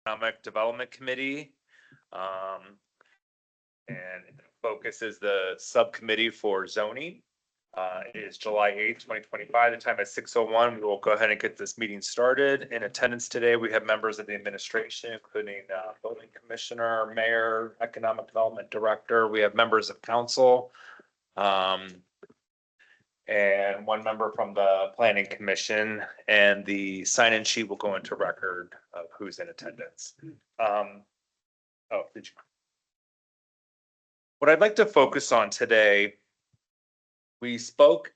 Economic Development Committee. And the focus is the subcommittee for zoning. It is July 8th, 2025. The time is 6:01. We will go ahead and get this meeting started. In attendance today, we have members of the administration, including building commissioner, mayor, economic development director. We have members of council. And one member from the planning commission, and the sign-in sheet will go into record of who's in attendance. Did you? What I'd like to focus on today, we spoke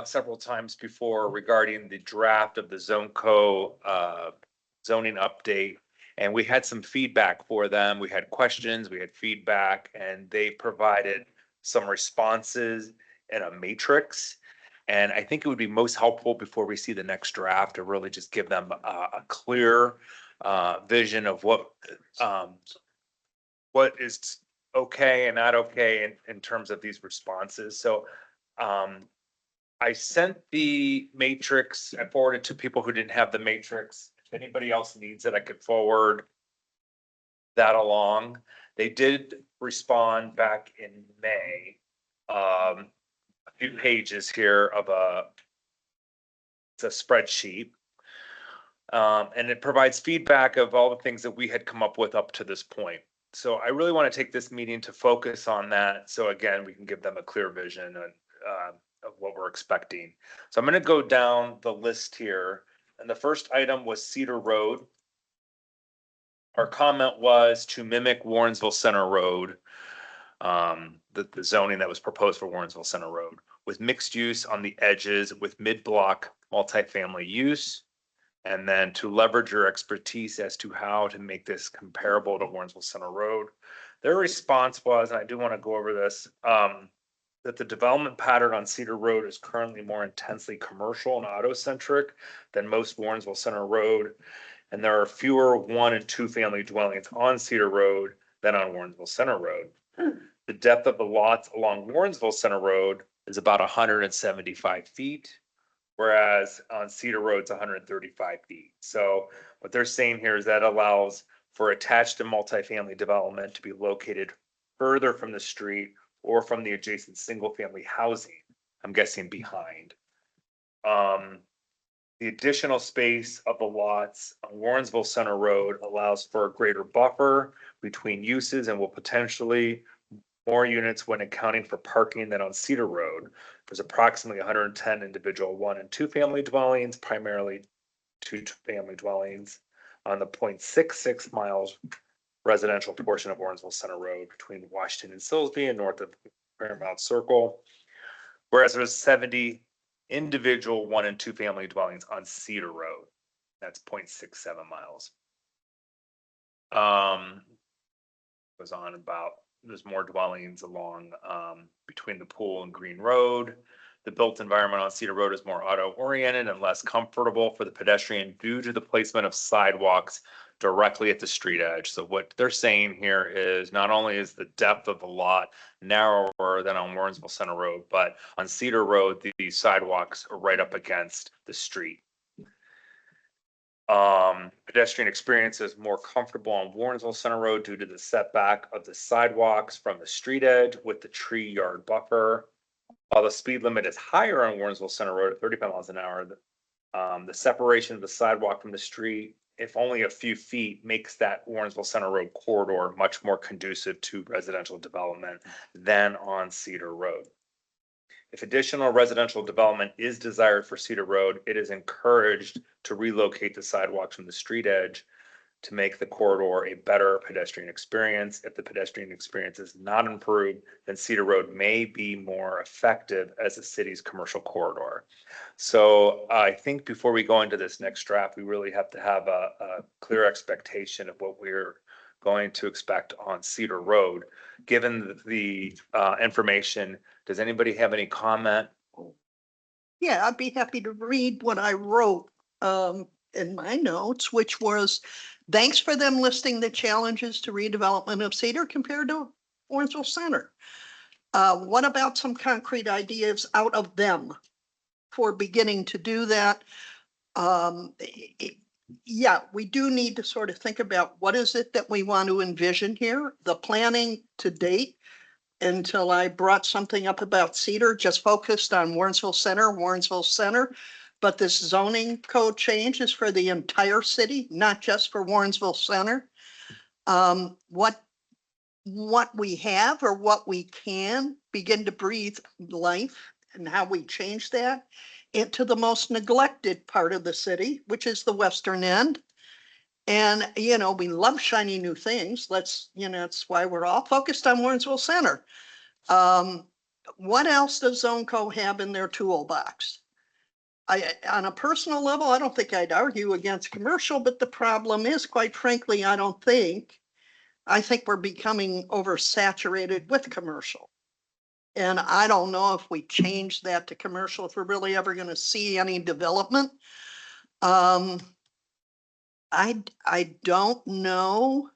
several times before regarding the draft of the ZoneCo zoning update, and we had some feedback for them. We had questions, we had feedback, and they provided some responses in a matrix. And I think it would be most helpful before we see the next draft to really just give them a clear vision of what is okay and not okay in terms of these responses. So I sent the matrix, I forwarded to people who didn't have the matrix. If anybody else needs it, I could forward that along. They did respond back in May. A few pages here of it's a spreadsheet. And it provides feedback of all the things that we had come up with up to this point. So I really want to take this meeting to focus on that. So again, we can give them a clear vision of what we're expecting. So I'm going to go down the list here. And the first item was Cedar Road. Our comment was to mimic Warrensville Center Road, the zoning that was proposed for Warrensville Center Road, with mixed use on the edges with mid-block multifamily use. And then to leverage your expertise as to how to make this comparable to Warrensville Center Road. Their response was, and I do want to go over this, that the development pattern on Cedar Road is currently more intensely commercial and auto-centric than most Warrensville Center Road. And there are fewer 1 and 2 family dwellings on Cedar Road than on Warrensville Center Road. The depth of the lots along Warrensville Center Road is about 175 feet. Whereas on Cedar Road, it's 135 feet. So what they're saying here is that allows for attached and multifamily development to be located further from the street or from the adjacent single family housing, I'm guessing behind. The additional space of the lots on Warrensville Center Road allows for a greater buffer between uses and will potentially more units when accounting for parking than on Cedar Road. There's approximately 110 individual 1 and 2 family dwellings, primarily 2 family dwellings on the 0.66 miles residential portion of Warrensville Center Road between Washington and Silsbee and north of Paramount Circle. Whereas there's 70 individual 1 and 2 family dwellings on Cedar Road. That's 0.67 miles. Goes on about there's more dwellings along between the pool and Green Road. The built environment on Cedar Road is more auto-oriented and less comfortable for the pedestrian due to the placement of sidewalks directly at the street edge. So what they're saying here is not only is the depth of the lot narrower than on Warrensville Center Road, but on Cedar Road, these sidewalks are right up against the street. Pedestrian experience is more comfortable on Warrensville Center Road due to the setback of the sidewalks from the street edge with the tree yard buffer. While the speed limit is higher on Warrensville Center Road at 35 miles an hour, the separation of the sidewalk from the street, if only a few feet, makes that Warrensville Center Road corridor much more conducive to residential development than on Cedar Road. If additional residential development is desired for Cedar Road, it is encouraged to relocate the sidewalks from the street edge to make the corridor a better pedestrian experience. If the pedestrian experience is not improved, then Cedar Road may be more effective as the city's commercial corridor. So I think before we go into this next draft, we really have to have a clear expectation of what we're going to expect on Cedar Road. Given the information, does anybody have any comment? Yeah, I'd be happy to read what I wrote in my notes, which was, thanks for them listing the challenges to redevelopment of Cedar compared to Warrensville Center. What about some concrete ideas out of them for beginning to do that? yeah, we do need to sort of think about what is it that we want to envision here? The planning to date, until I brought something up about Cedar, just focused on Warrensville Center. But this zoning code change is for the entire city, not just for Warrensville Center. What we have or what we can begin to breathe life and how we change that into the most neglected part of the city, which is the western end. And, we love shiny new things. That's why we're all focused on Warrensville Center. Um, what else does Zoneco have in their toolbox? On a personal level, I don't think I'd argue against commercial, but the problem is, quite frankly, I think we're becoming oversaturated with commercial. And I don't know if we change that to commercial, if we're really ever going to see any development. Um, I don't know.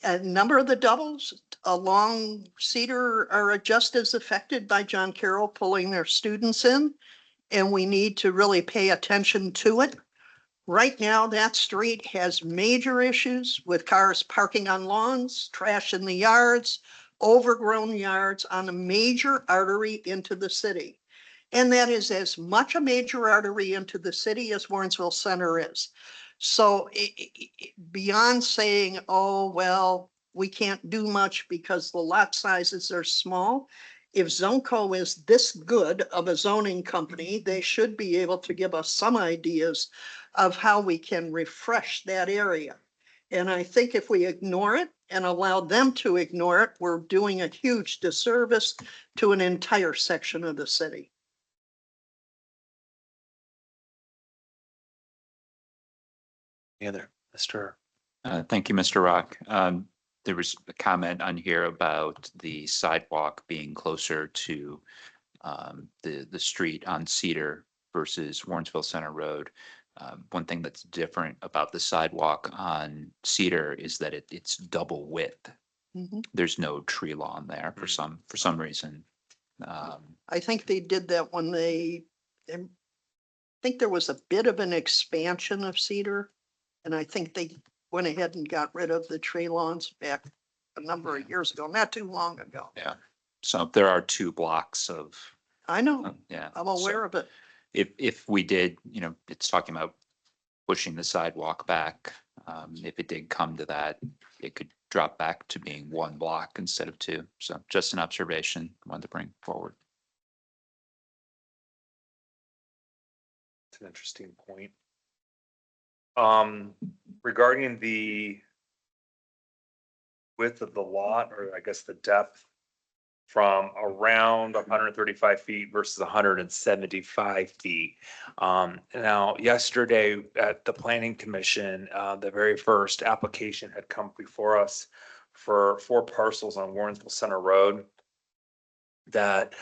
A number of the doubles along Cedar are just as affected by John Carroll pulling their students in, and we need to really pay attention to it. Right now, that street has major issues with cars parking on lawns, trash in the yards, overgrown yards on a major artery into the city. And that is as much a major artery into the city as Warrensville Center is. So beyond saying, oh, well, we can't do much because the lot sizes are small. If Zoneco is this good of a zoning company, they should be able to give us some ideas of how we can refresh that area. And I think if we ignore it and allow them to ignore it, we're doing a huge disservice to an entire section of the city. Any other, Mr. Thank you, Mr. Rock. There was a comment on here about the sidewalk being closer to the street on Cedar versus Warrensville Center Road. One thing that's different about the sidewalk on Cedar is that it's double width. Mhm. There's no tree lawn there for some reason. I think they did that when I think there was a bit of an expansion of Cedar. And I think they went ahead and got rid of the tree lawns back a number of years ago, not too long ago. Yeah. So there are 2 blocks of, I know, yeah. I'm So aware of it. if we did, it's talking about pushing the sidewalk back. If it did come to that, it could drop back to being 1 block instead of 2. So just an observation I wanted to bring forward. It's an interesting point. Regarding the width of the lot, or I guess the depth from around 135 feet versus 175 feet. Now, yesterday at the Planning Commission, the very first application had come before us for 4 parcels on Warrensville Center Road that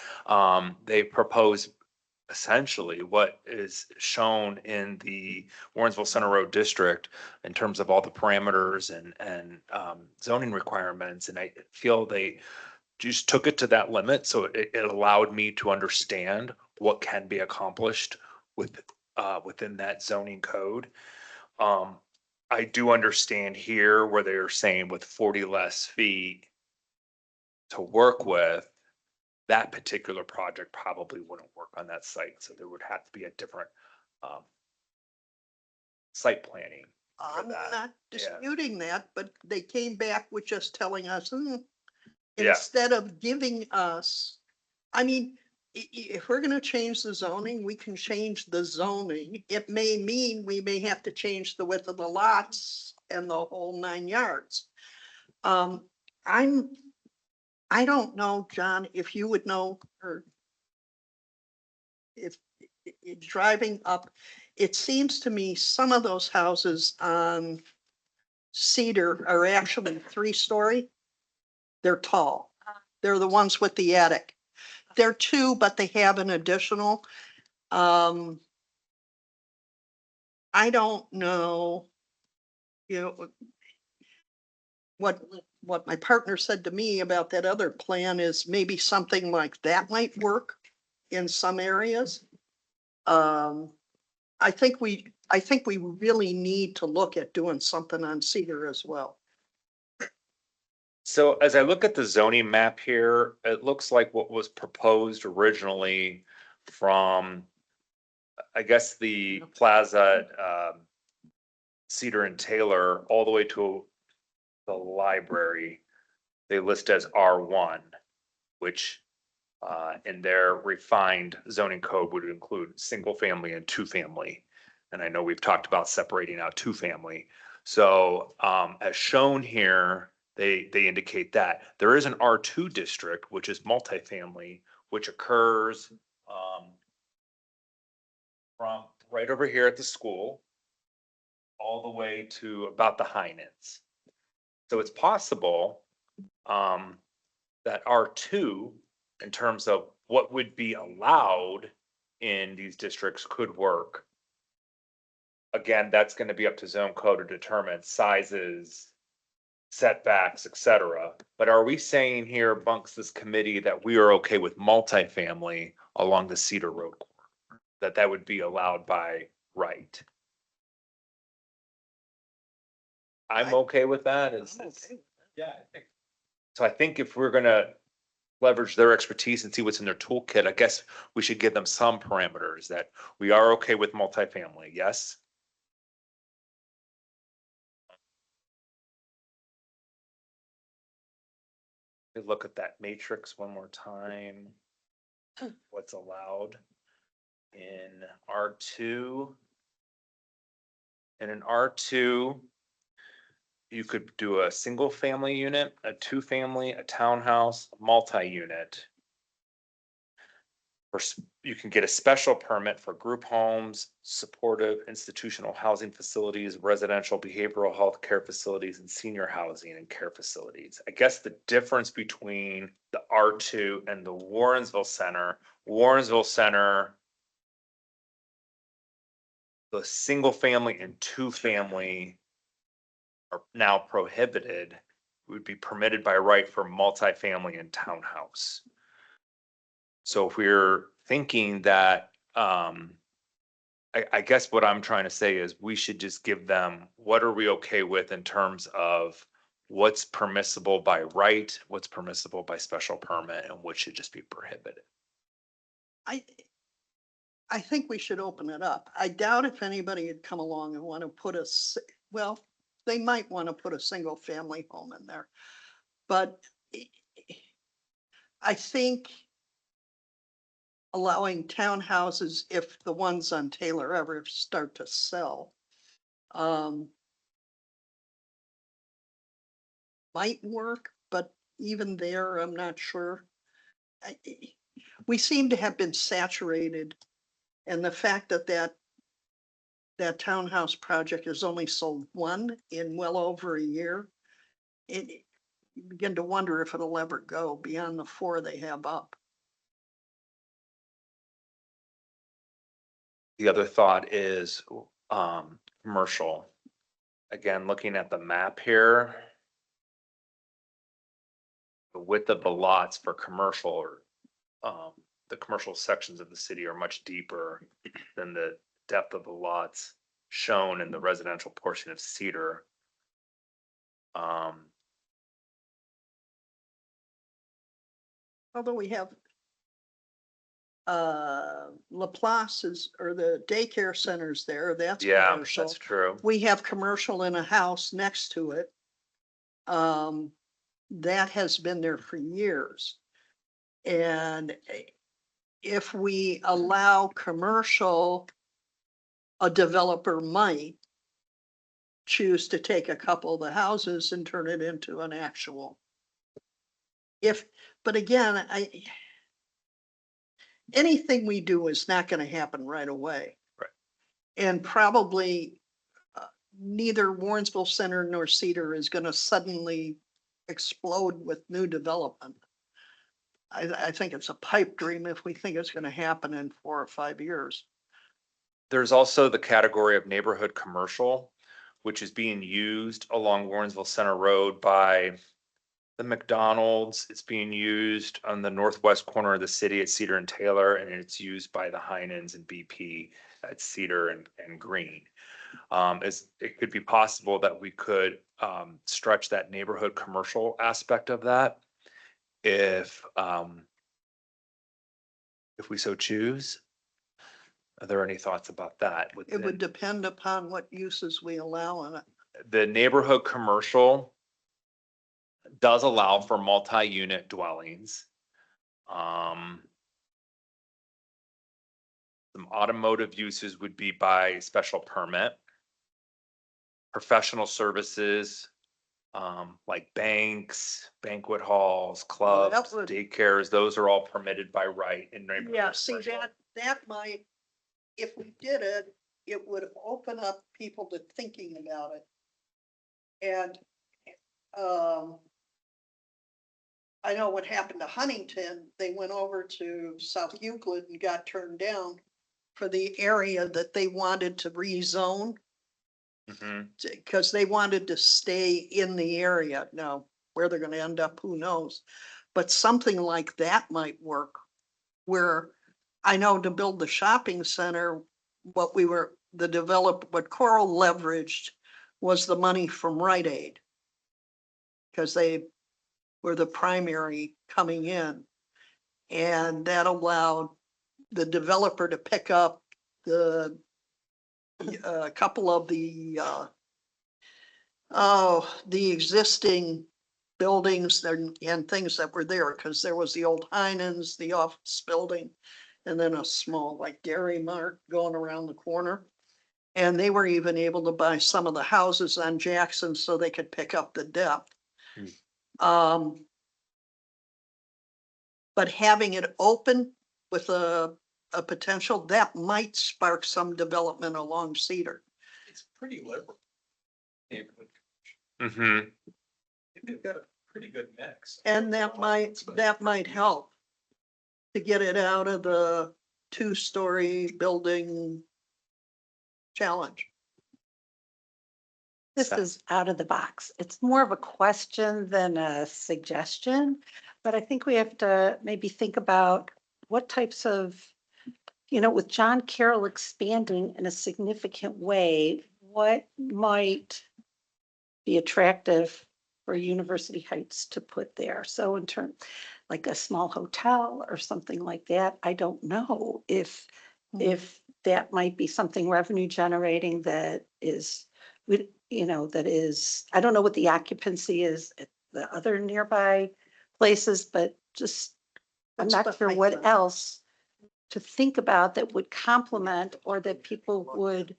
they propose essentially what is shown in the Warrensville Center Road District in terms of all the parameters and zoning requirements. And I feel they just took it to that limit. So it allowed me to understand what can be accomplished within that zoning code. I do understand here where they're saying with 40 less feet to work with, that particular project probably wouldn't work on that site. So there would have to be a different site planning. I'm that, not yeah. disputing that, but they came back with just telling us, Yeah. instead of giving us, I mean, if we're gonna change the zoning, we can change the zoning. It may mean we may have to change the width of the lots and the whole 9 yards. I don't know, John, if you would know, or if driving up, it seems to me some of those houses on Cedar are actually 3-story. They're tall. They're the ones with the attic. They're 2, but they have an additional. I don't know, what my partner said to me about that other plan is maybe something like that might work in some areas. I think I think we really need to look at doing something on Cedar as well. So as I look at the zoning map here, it looks like what was proposed originally from, I guess, the plaza, Cedar and Taylor, all the way to the library, they list as R1, which in their refined zoning code would include single family and two family. And I know we've talked about separating out two family. So as shown here, they indicate that there is an R2 district, which is multifamily, which occurs from right over here at the school all the way to about the Heinens. So it's possible that R2, in terms of what would be allowed in these districts, could work. Again, that's going to be up to zone code to determine sizes, setbacks, et cetera. But are we saying here amongst this committee that we are okay with multifamily along the Cedar Road corridor? That would be allowed by right? I'm okay with that. I'm okay with Yeah. So I think if we're gonna leverage their expertise and see what's in their toolkit, I guess we should give them some parameters that we are okay with multifamily, yes? Look at that matrix one more time. What's allowed in R2? And in R2, you could do a single family unit, a two family, a townhouse, a multi-unit. You can get a special permit for group homes, supportive institutional housing facilities, residential behavioral health care facilities, and senior housing and care facilities. I guess the difference between the R2 and the Warrensville Center, the single family and two family are now prohibited, would be permitted by right for multifamily and townhouse. So if we're thinking that, I guess what I'm trying to say is we should just give them, what are we okay with in terms of what's permissible by right, what's permissible by special permit, and what should just be prohibited? I think we should open it up. I doubt if anybody had come along and want to put well, they might want to put a single family home in there. But I think allowing townhouses, if the ones on Taylor ever start to sell, might work, but even there, I'm not sure. We seem to have been saturated, and the fact that that townhouse project has only sold one in well over a year, you begin to wonder if it'll ever go beyond the 4 they have up. The other thought is, commercial. Again, looking at the map here. The width of the lots for commercial or, the commercial sections of the city are much deeper than the depth of the lots shown in the residential portion of Cedar. Although we have Laplace or the daycare centers there, that's Yeah, commercial. that's true. We have commercial in a house next to it. That has been there for years. And if we allow commercial, a developer might choose to take a couple of the houses and turn it into an actual. But again, anything we do is not going to happen right away. Right. And probably neither Warrensville Center nor Cedar is going to suddenly explode with new development. I think it's a pipe dream if we think it's going to happen in 4 or 5 years. There's also the category of neighborhood commercial, which is being used along Warrensville Center Road by the McDonald's. It's being used on the northwest corner of the city at Cedar and Taylor, and it's used by the Heinens and BP at Cedar and Green. it could be possible that we could stretch that neighborhood commercial aspect of that if we so choose. Are there any thoughts about that? It would depend upon what uses we allow in it. The neighborhood commercial does allow for multi-unit dwellings. Some automotive uses would be by special permit. Professional services, like banks, banquet halls, clubs, would- daycares, those are all permitted by right in neighborhood. Yeah, see, commercial. that might, if we did it, it would open up people to thinking about it. And, I know what happened to Huntington, they went over to South Euclid and got turned down for the area that they wanted to rezone, Mhm. because they wanted to stay in the area. Now, where they're gonna end up, who knows? But something like that might work, where I know to build the shopping center, what Coral leveraged was the money from Rite Aid. Because they were the primary coming in. And that allowed the developer to pick up the couple of the existing buildings and things that were there, because there was the old Heinens, the office building, and then a small like Dairy Mart going around the corner. And they were even able to buy some of the houses on Jackson so they could pick up the depth. But having it open with a potential, that might spark some development along Cedar. It's pretty liberal. Neighborhood. Mhm. They've got a pretty good mix. And that might help to get it out of the 2-story building challenge. This is out of the box. It's more of a question than a suggestion. But I think we have to maybe think about what types of, with John Carroll expanding in a significant way, what might be attractive for University Heights to put there? So in terms, like a small hotel or something like that, I don't know if that might be something revenue generating that is, that is, I don't know what the occupancy is at the other nearby places, but just, I'm What's not the sure height what limit? else to think about that would complement or that people would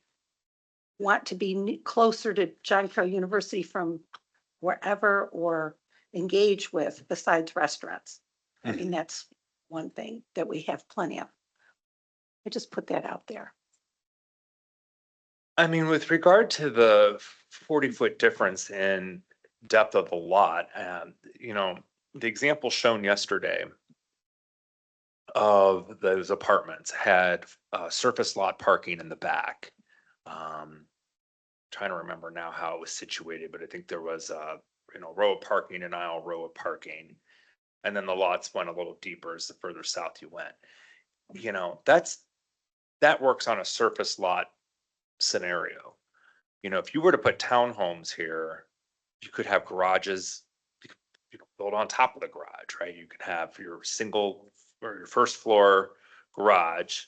want to be closer to John Carroll University from wherever or engage with besides restaurants. I mean, that's one thing that we have plenty of. I just put that out there. I mean, with regard to the 40-foot difference in depth of the lot, the example shown yesterday of those apartments had surface lot parking in the back. Trying to remember now how it was situated, but I think there was a row of parking, an aisle row of parking. And then the lots went a little deeper as the further south you went. That works on a surface lot scenario. If you were to put townhomes here, you could have garages, you could build on top of the garage, right? You could have your single or your first floor garage,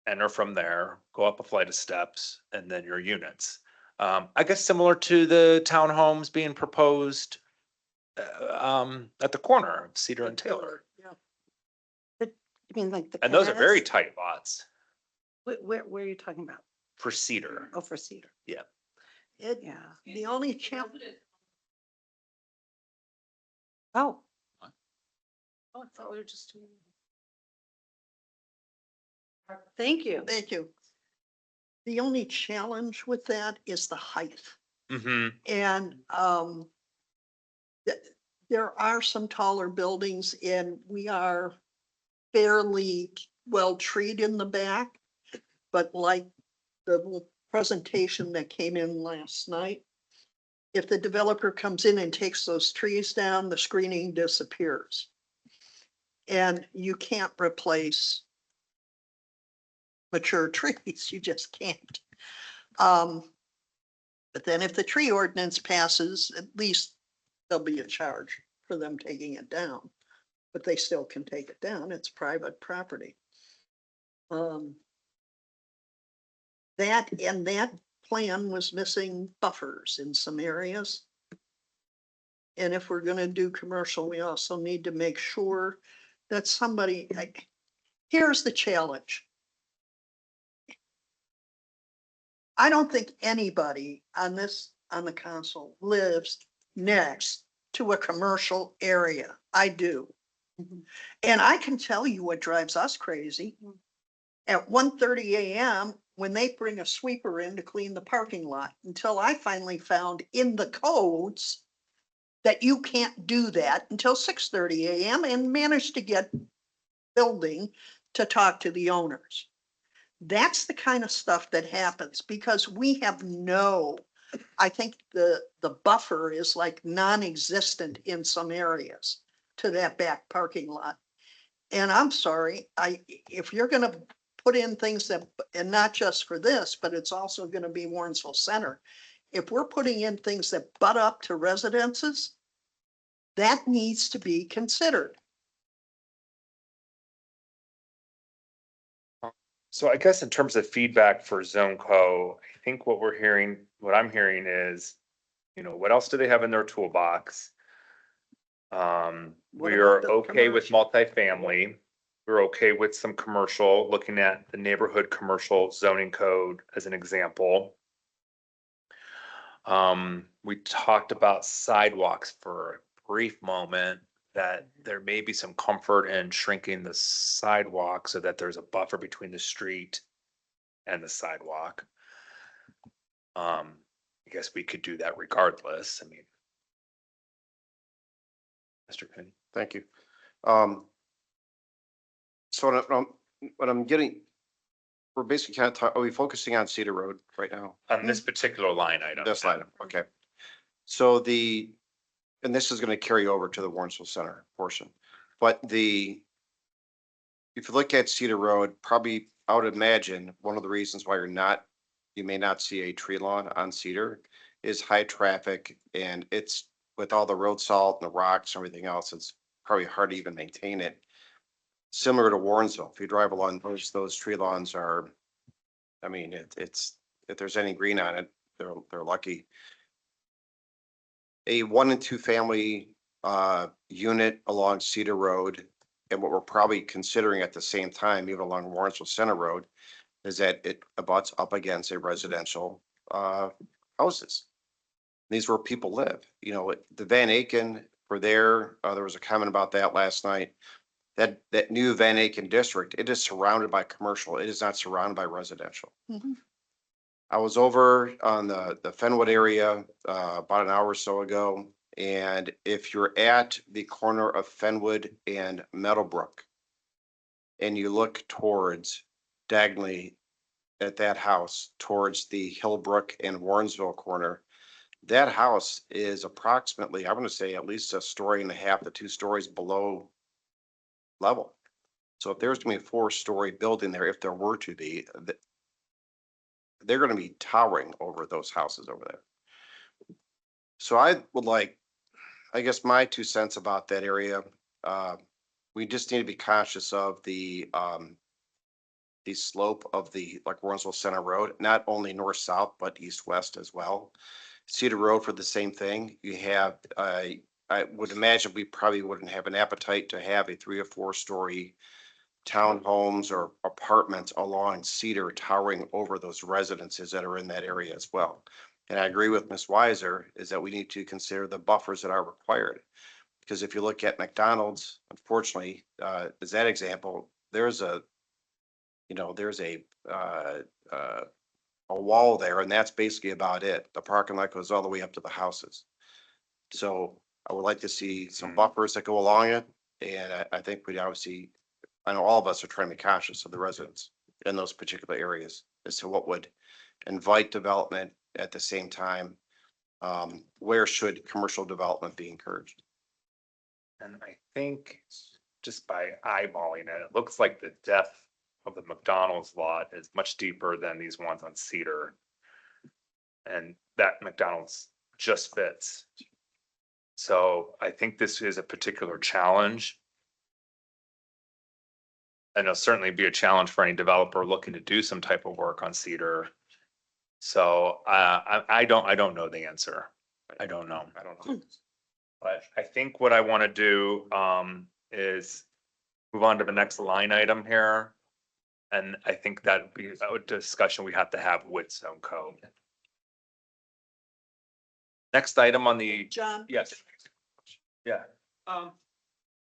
enter from there, go up a flight of steps, and then your units. I guess similar to the townhomes being proposed at the corner of Cedar and Taylor. Yeah. I mean, like the. And those are very Canas? tight lots Where are you talking about? for Cedar. Oh, for Cedar. Yeah. Yeah. The only challenge. Oh. What? Oh, I thought we were just doing. Thank you. Thank you. The only challenge with that is the height. Mm-hmm. And there are some taller buildings and we are fairly well treed in the back. But like the presentation that came in last night, if the developer comes in and takes those trees down, the screening disappears. And you can't replace mature trees, you just can't. But then if the tree ordinance passes, at least there'll be a charge for them taking it down. But they still can take it down. It's private property. That plan was missing buffers in some areas. And if we're gonna do commercial, we also need to make sure that somebody, here's the challenge. I don't think anybody on the council lives next to a commercial area. I do. And I can tell you what drives us crazy. At 1:30 AM, when they bring a sweeper in to clean the parking lot, until I finally found in the codes that you can't do that until 6:30 AM and managed to get building to talk to the owners. That's the kind of stuff that happens because we have I think the buffer is like non-existent in some areas to that back parking lot. And I'm sorry, if you're gonna put in things that, and not just for this, but it's also gonna be Warrensville Center. If we're putting in things that butt up to residences, that needs to be considered. So I guess in terms of feedback for Zone Co, I think what I'm hearing is, what else do they have in their toolbox? What We about are the okay with commercial? multifamily. We're okay with some commercial, looking at the neighborhood commercial zoning code as an example. We talked about sidewalks for a brief moment, that there may be some comfort in shrinking the sidewalk so that there's a buffer between the street and the sidewalk. I guess we could do that regardless. I mean. Mr. Penny. Thank you. So what I'm getting, we're basically kind of are we focusing on Cedar Road right now? On this particular line item. This item, okay. So and this is going to carry over to the Warrensville Center portion, but if you look at Cedar Road, probably I would imagine one of the reasons why you may not see a tree lawn on Cedar is high traffic, and it's with all the road salt and the rocks and everything else, it's probably hard to even maintain it. Similar to Warrensville, if you drive along those tree lawns are, I mean, it's, if there's any green on it, they're lucky. A 1 and 2 family unit along Cedar Road, and what we're probably considering at the same time, even along Warrensville Center Road, is that it abuts up against a residential houses. These are where people live. The Van Aken there was a comment about that last night. That new Van Aken district, it is surrounded by commercial. It is not surrounded by residential. Mhm. I was over on the Fenwood area about an hour or so ago. And if you're at the corner of Fenwood and Meadowbrook, and you look towards diagonally at that house towards the Hillbrook and Warrensville corner, that house is approximately, I'm going to say at least 1.5 stories to 2 stories below level. So if there's going to be a 4-story building there, if there were to be, they're going to be towering over those houses over there. So I guess my 2 cents about that area, we just need to be conscious of the slope of the Warrensville Center Road, not only north-south, but east-west as well. Cedar Road for the same thing. You have, I would imagine we probably wouldn't have an appetite to have a 3 or 4 story townhomes or apartments along Cedar towering over those residences that are in that area as well. And I agree with Ms. Weiser is that we need to consider the buffers that are required. Because if you look at McDonald's, unfortunately, as that example, there's a wall there, and that's basically about it. The parking lot goes all the way up to the houses. So I would like to see some buffers that go along it. And I think I know all of us are trying to be conscious of the residents in those particular areas as to what would invite development at the same time. Where should commercial development be encouraged? And I think just by eyeballing it looks like the depth of the McDonald's lot is much deeper than these ones on Cedar. and that McDonald's just fits. So I think this is a particular challenge. And it'll certainly be a challenge for any developer looking to do some type of work on Cedar. So I don't know the answer. I don't know. I don't know. But I think what I want to do is move on to the next line item here. And I think that'd be a discussion we have to have with zone code. Next item on the, John? yes. Yeah.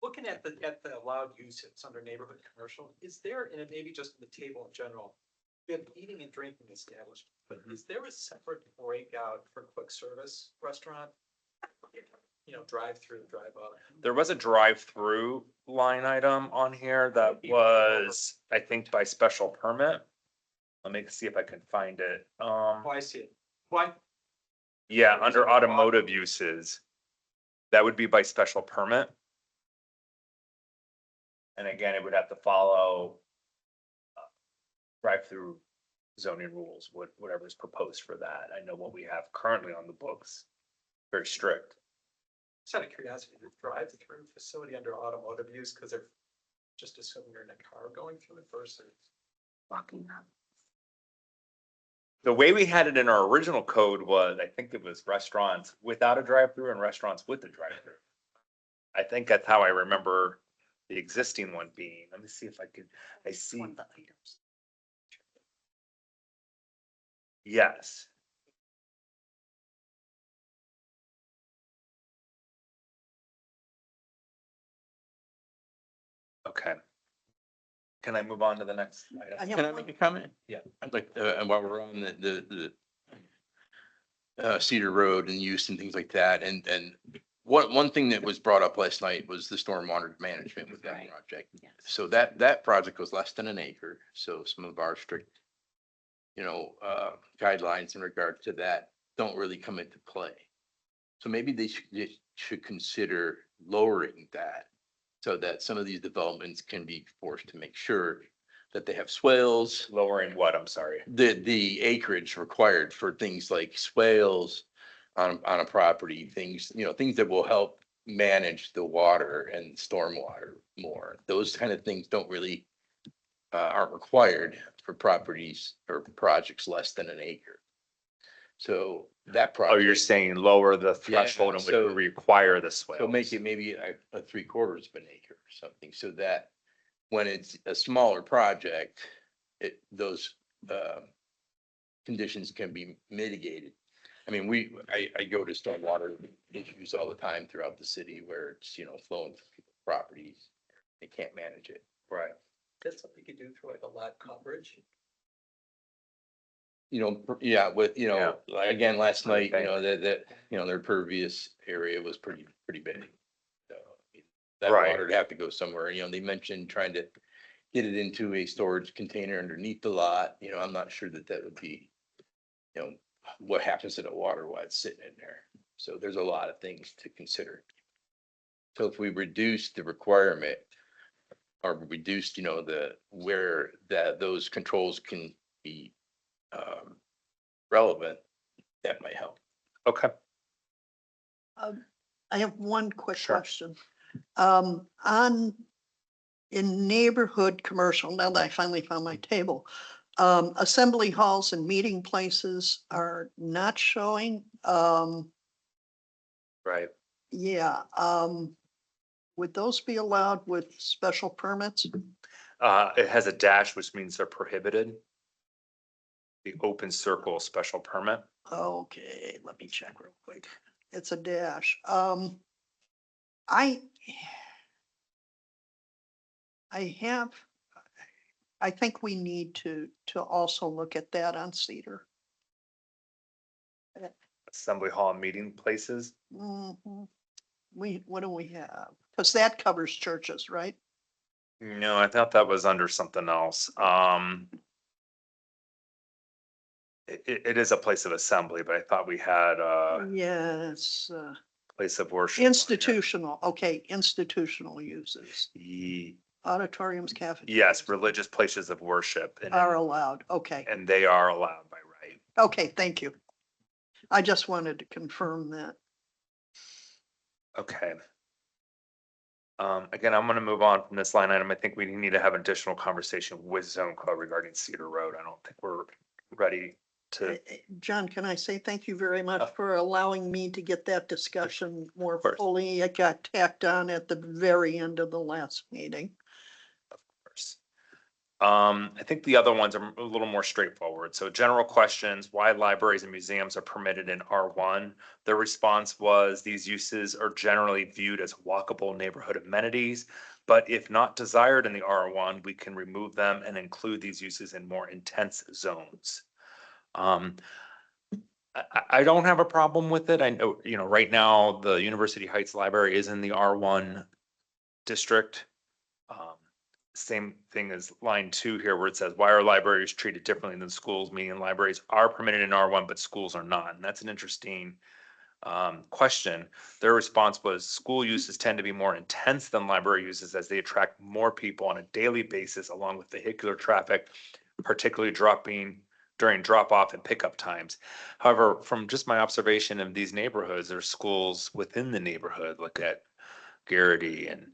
Looking at the allowed uses under neighborhood commercial, is there, and it may be just in the table in general, we have eating and drinking establishment, but is there a separate breakout for quick service restaurant? You know, drive through, drive up. There was a drive-through line item on here that was, I think, by special permit. Let me see if I can find it. Oh, I see it. Why? Yeah, under automotive uses. That would be by special permit. And again, it would have to follow drive-through zoning rules, whatever is proposed for that. I know what we have currently on the books, very strict. Just out of curiosity, the drive-through facility under automotive use, because they're just assuming you're in a car going through it versus. Walking up. The way we had it in our original code was, I think it was restaurants without a drive-through and restaurants with a drive-through. I think that's how I remember the existing one being. Let me see if I could, I see. One of the items. Yes. Okay. Can I move on to the next I item? have Can I one- make a comment? Yeah. I'd like, and while we're on the Cedar Road and use and things like that, and one thing that was brought up last night was the stormwater management with that Right. project. Yes. So that project was less than an acre, so some of our strict, guidelines in regard to that don't really come into play. So maybe they should consider lowering that so that some of these developments can be forced to make sure that they have swales, Lowering what? I'm sorry. the acreage required for things like swales on a property, things, things that will help manage the water and stormwater more. Those kind of things don't really aren't required for properties or projects less than an acre. So that Oh, you're project, saying lower the threshold in which we so- require the swales. so make it maybe a 3/4 of an acre or something, so that when it's a smaller project, those conditions can be mitigated. I mean, I go to stormwater issues all the time throughout the city where it's, flowing through people's properties. They can't manage it. Right. That's something you could do through like a lot coverage. Yeah, with, Yeah. like, again, last night, Okay. their pervious area was pretty big. So that Right. water would have to go somewhere. They mentioned trying to get it into a storage container underneath the lot. I'm not sure that would be, what happens to the water while it's sitting in there. So there's a lot of things to consider. So if we reduce the requirement or reduce, those controls can be relevant, that might help. Okay. I have one quick Sure. question. In neighborhood commercial, now that I finally found my table, assembly halls and meeting places are not showing. Right. Yeah, would those be allowed with special permits? It has a dash, which means they're prohibited. The open circle special permit. Okay, let me check real quick. It's a dash. I think we need to also look at that on Cedar. Assembly hall and meeting places. Mhm. What do we have? Because that covers churches, right? No, I thought that was under something else. It is a place of assembly, but I thought we had a Yes, place of worship. on here. institutional, okay, institutional uses, auditoriums, cafeterias. Yes, religious places of worship Are allowed, okay, and they are allowed by right. okay, thank you. I just wanted to confirm that. Okay. Again, I'm gonna move on from this line item. I think we need to have additional conversation with Zone Co regarding Cedar Road. I don't think we're ready to. John, can I say thank you very Oh. much for allowing me to get that discussion more course. fully? It got tacked on at the very end of the last meeting. Course. I think the other ones are a little more straightforward. So general questions, why libraries and museums are permitted in R1. The response was these uses are generally viewed as walkable neighborhood amenities. But if not desired in the R1, we can remove them and include these uses in more intense zones. I don't have a problem with it. I know, right now, the University Heights Library is in the R1 district. Same thing as line 2 here where it says, why are libraries treated differently than schools? Meaning libraries are permitted in R1, but schools are not. And that's an interesting question. Their response was school uses tend to be more intense than library uses as they attract more people on a daily basis along with vehicular traffic, particularly during drop off and pickup times. However, from just my observation of these neighborhoods, there's schools within the neighborhood, look at Garrity and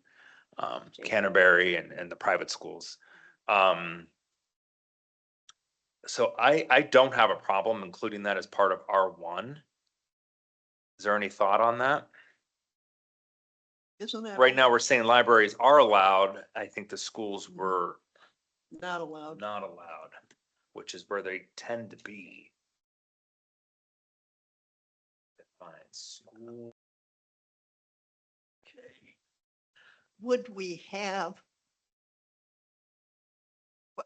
Canterbury and the private schools. So I don't have a problem including that as part of R1. Is there any thought on that? Isn't that? Right now, we're saying libraries are allowed. I think the schools were Not allowed. not allowed, which is where they tend to be. Define school. Okay. Would we have?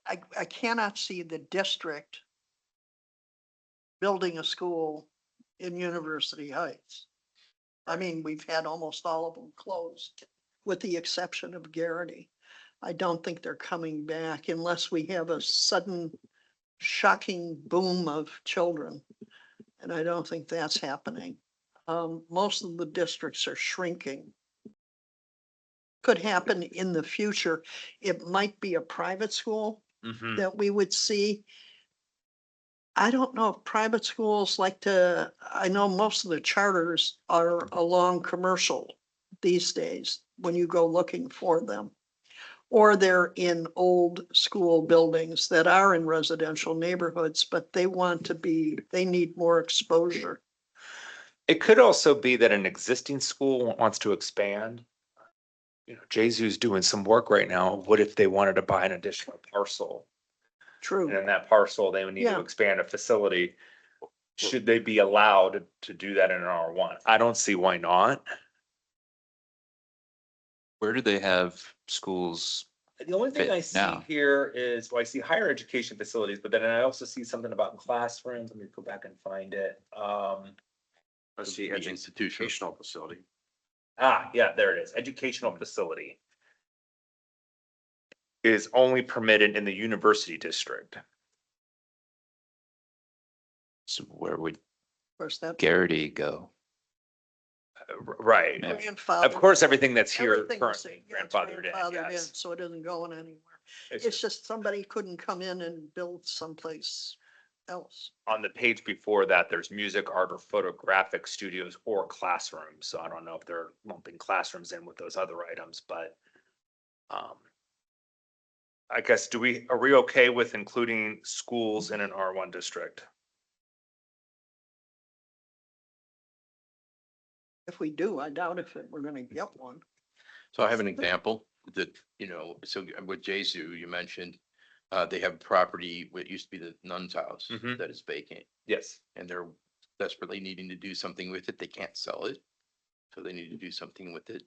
I cannot see the district building a school in University Heights. I mean, we've had almost all of them closed, with the exception of Garrity. I don't think they're coming back unless we have a sudden shocking boom of children. And I don't think that's happening. Most of the districts are shrinking. Could happen in the future. It might be a private school Mhm. that we would see. I don't know if private schools like to, I know most of the charters are along commercial these days when you go looking for them. Or they're in old school buildings that are in residential neighborhoods, but they need more exposure. It could also be that an existing school wants to expand. Jesu's doing some work right now. What if they wanted to buy an additional parcel? And True. in that parcel, they would need to Yeah. expand a facility. Should they be allowed to do that in an R1? I don't see why not. Where do they have schools? The only thing Fit I see now. here is, well, I see higher education facilities, but then I also see something about classrooms. Let me go back and find it. Let's see, The institutional. educational facility. Yeah, there it is. Educational facility is only permitted in the university district. So where would Of course, that. Garrity go? Right. Yeah. Grandfathered. Of course, everything that's here Everything was- currently yeah, it's grandfathered in, grandfathered in, yes. so it isn't going anywhere. It's It's just somebody couldn't come in and build someplace else. on the page before that, there's music, art, or photographic studios or classrooms. So I don't know if they're lumping classrooms in with those other items, but I guess, are we okay with including schools in an R1 district? If we do, I doubt if we're gonna get one. So I have an example that, so with Jesu, you mentioned, they have property, what used to be the nun's house Mhm. that is vacant, Yes. and they're desperately needing to do something with it. They can't sell it. So they need to do something with it.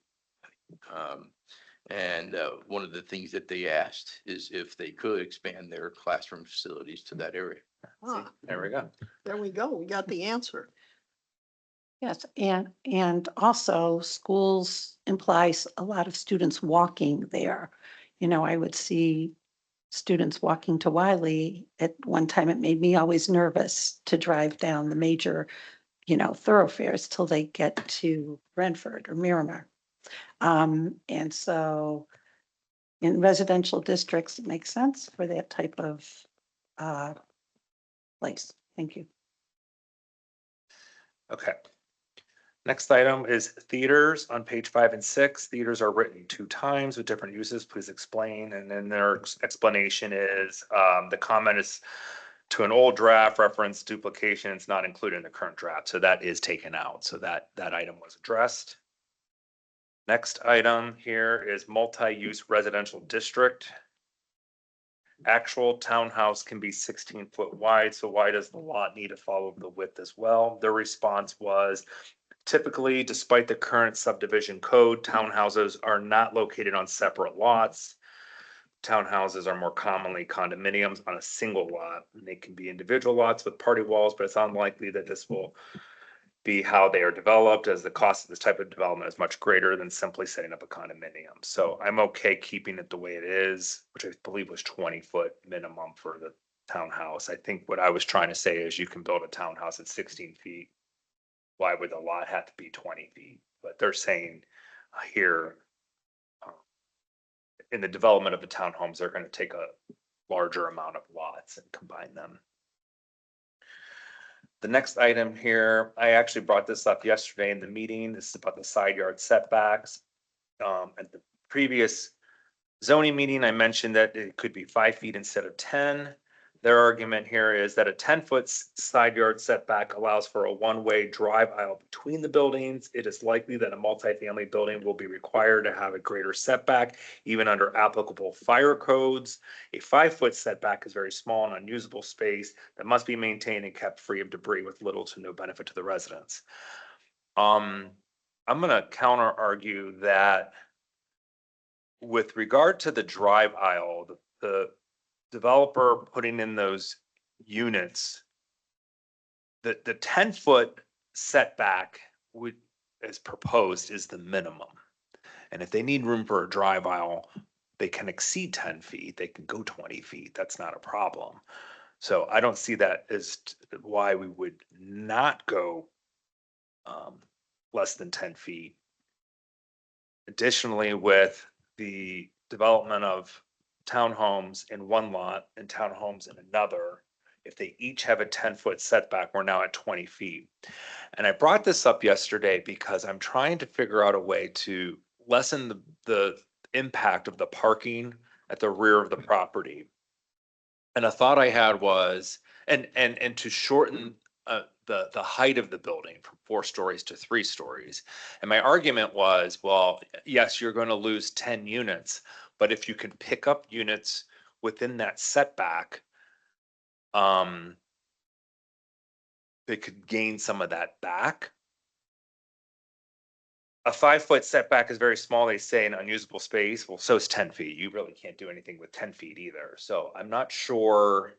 And one of the things that they asked is if they could expand their classroom facilities to that area. Ah, There we go. there we go. We got the answer. Yes, and also schools implies a lot of students walking there. I would see students walking to Wiley. At one time, it made me always nervous to drive down the major, thoroughfares till they get to Brentford or Miramar. And so in residential districts, it makes sense for that type of place. Thank you. Okay. Next item is theaters on page 5 and 6. Theaters are written 2 times with different uses. Please explain. And then their explanation is, the comment is to an old draft reference duplication. It's not included in the current draft. So that is taken out. So that item was addressed. Next item here is multi-use residential district. Actual townhouse can be 16-foot wide, so why does the lot need to follow the width as well? Their response was, typically, despite the current subdivision code, townhouses are not located on separate lots. Townhouses are more commonly condominiums on a single lot, and they can be individual lots with party walls, but it's unlikely that this will be how they are developed, as the cost of this type of development is much greater than simply setting up a condominium. So I'm okay keeping it the way it is, which I believe was 20-foot minimum for the townhouse. I think what I was trying to say is you can build a townhouse at 16 feet. Why would the lot have to be 20 feet? But they're saying here, in the development of the townhomes, they're going to take a larger amount of lots and combine them. The next item here, I actually brought this up yesterday in the meeting. This is about the side yard setbacks. At the previous zoning meeting, I mentioned that it could be 5 feet instead of 10. Their argument here is that a 10-foot side yard setback allows for a one-way drive aisle between the buildings. It is likely that a multifamily building will be required to have a greater setback, even under applicable fire codes. A 5-foot setback is very small and unusable space that must be maintained and kept free of debris with little to no benefit to the residents. I'm gonna counter argue that with regard to the drive aisle, the developer putting in those units, the 10-foot setback would, as proposed, is the minimum. And if they need room for a drive aisle, they can exceed 10 feet, they can go 20 feet. That's not a problem. So I don't see that as why we would not go less than 10 feet. Additionally, with the development of townhomes in one lot and townhomes in another, if they each have a 10-foot setback, we're now at 20 feet. And I brought this up yesterday because I'm trying to figure out a way to lessen the impact of the parking at the rear of the property. And a thought I had was, and to shorten the height of the building from 4 stories to 3 stories. And my argument was, well, yes, you're going to lose 10 units, but if you can pick up units within that setback, they could gain some of that back. A 5-foot setback is very small, they say, in unusable space. Well, so is 10 feet. You really can't do anything with 10 feet either. So I'm not sure.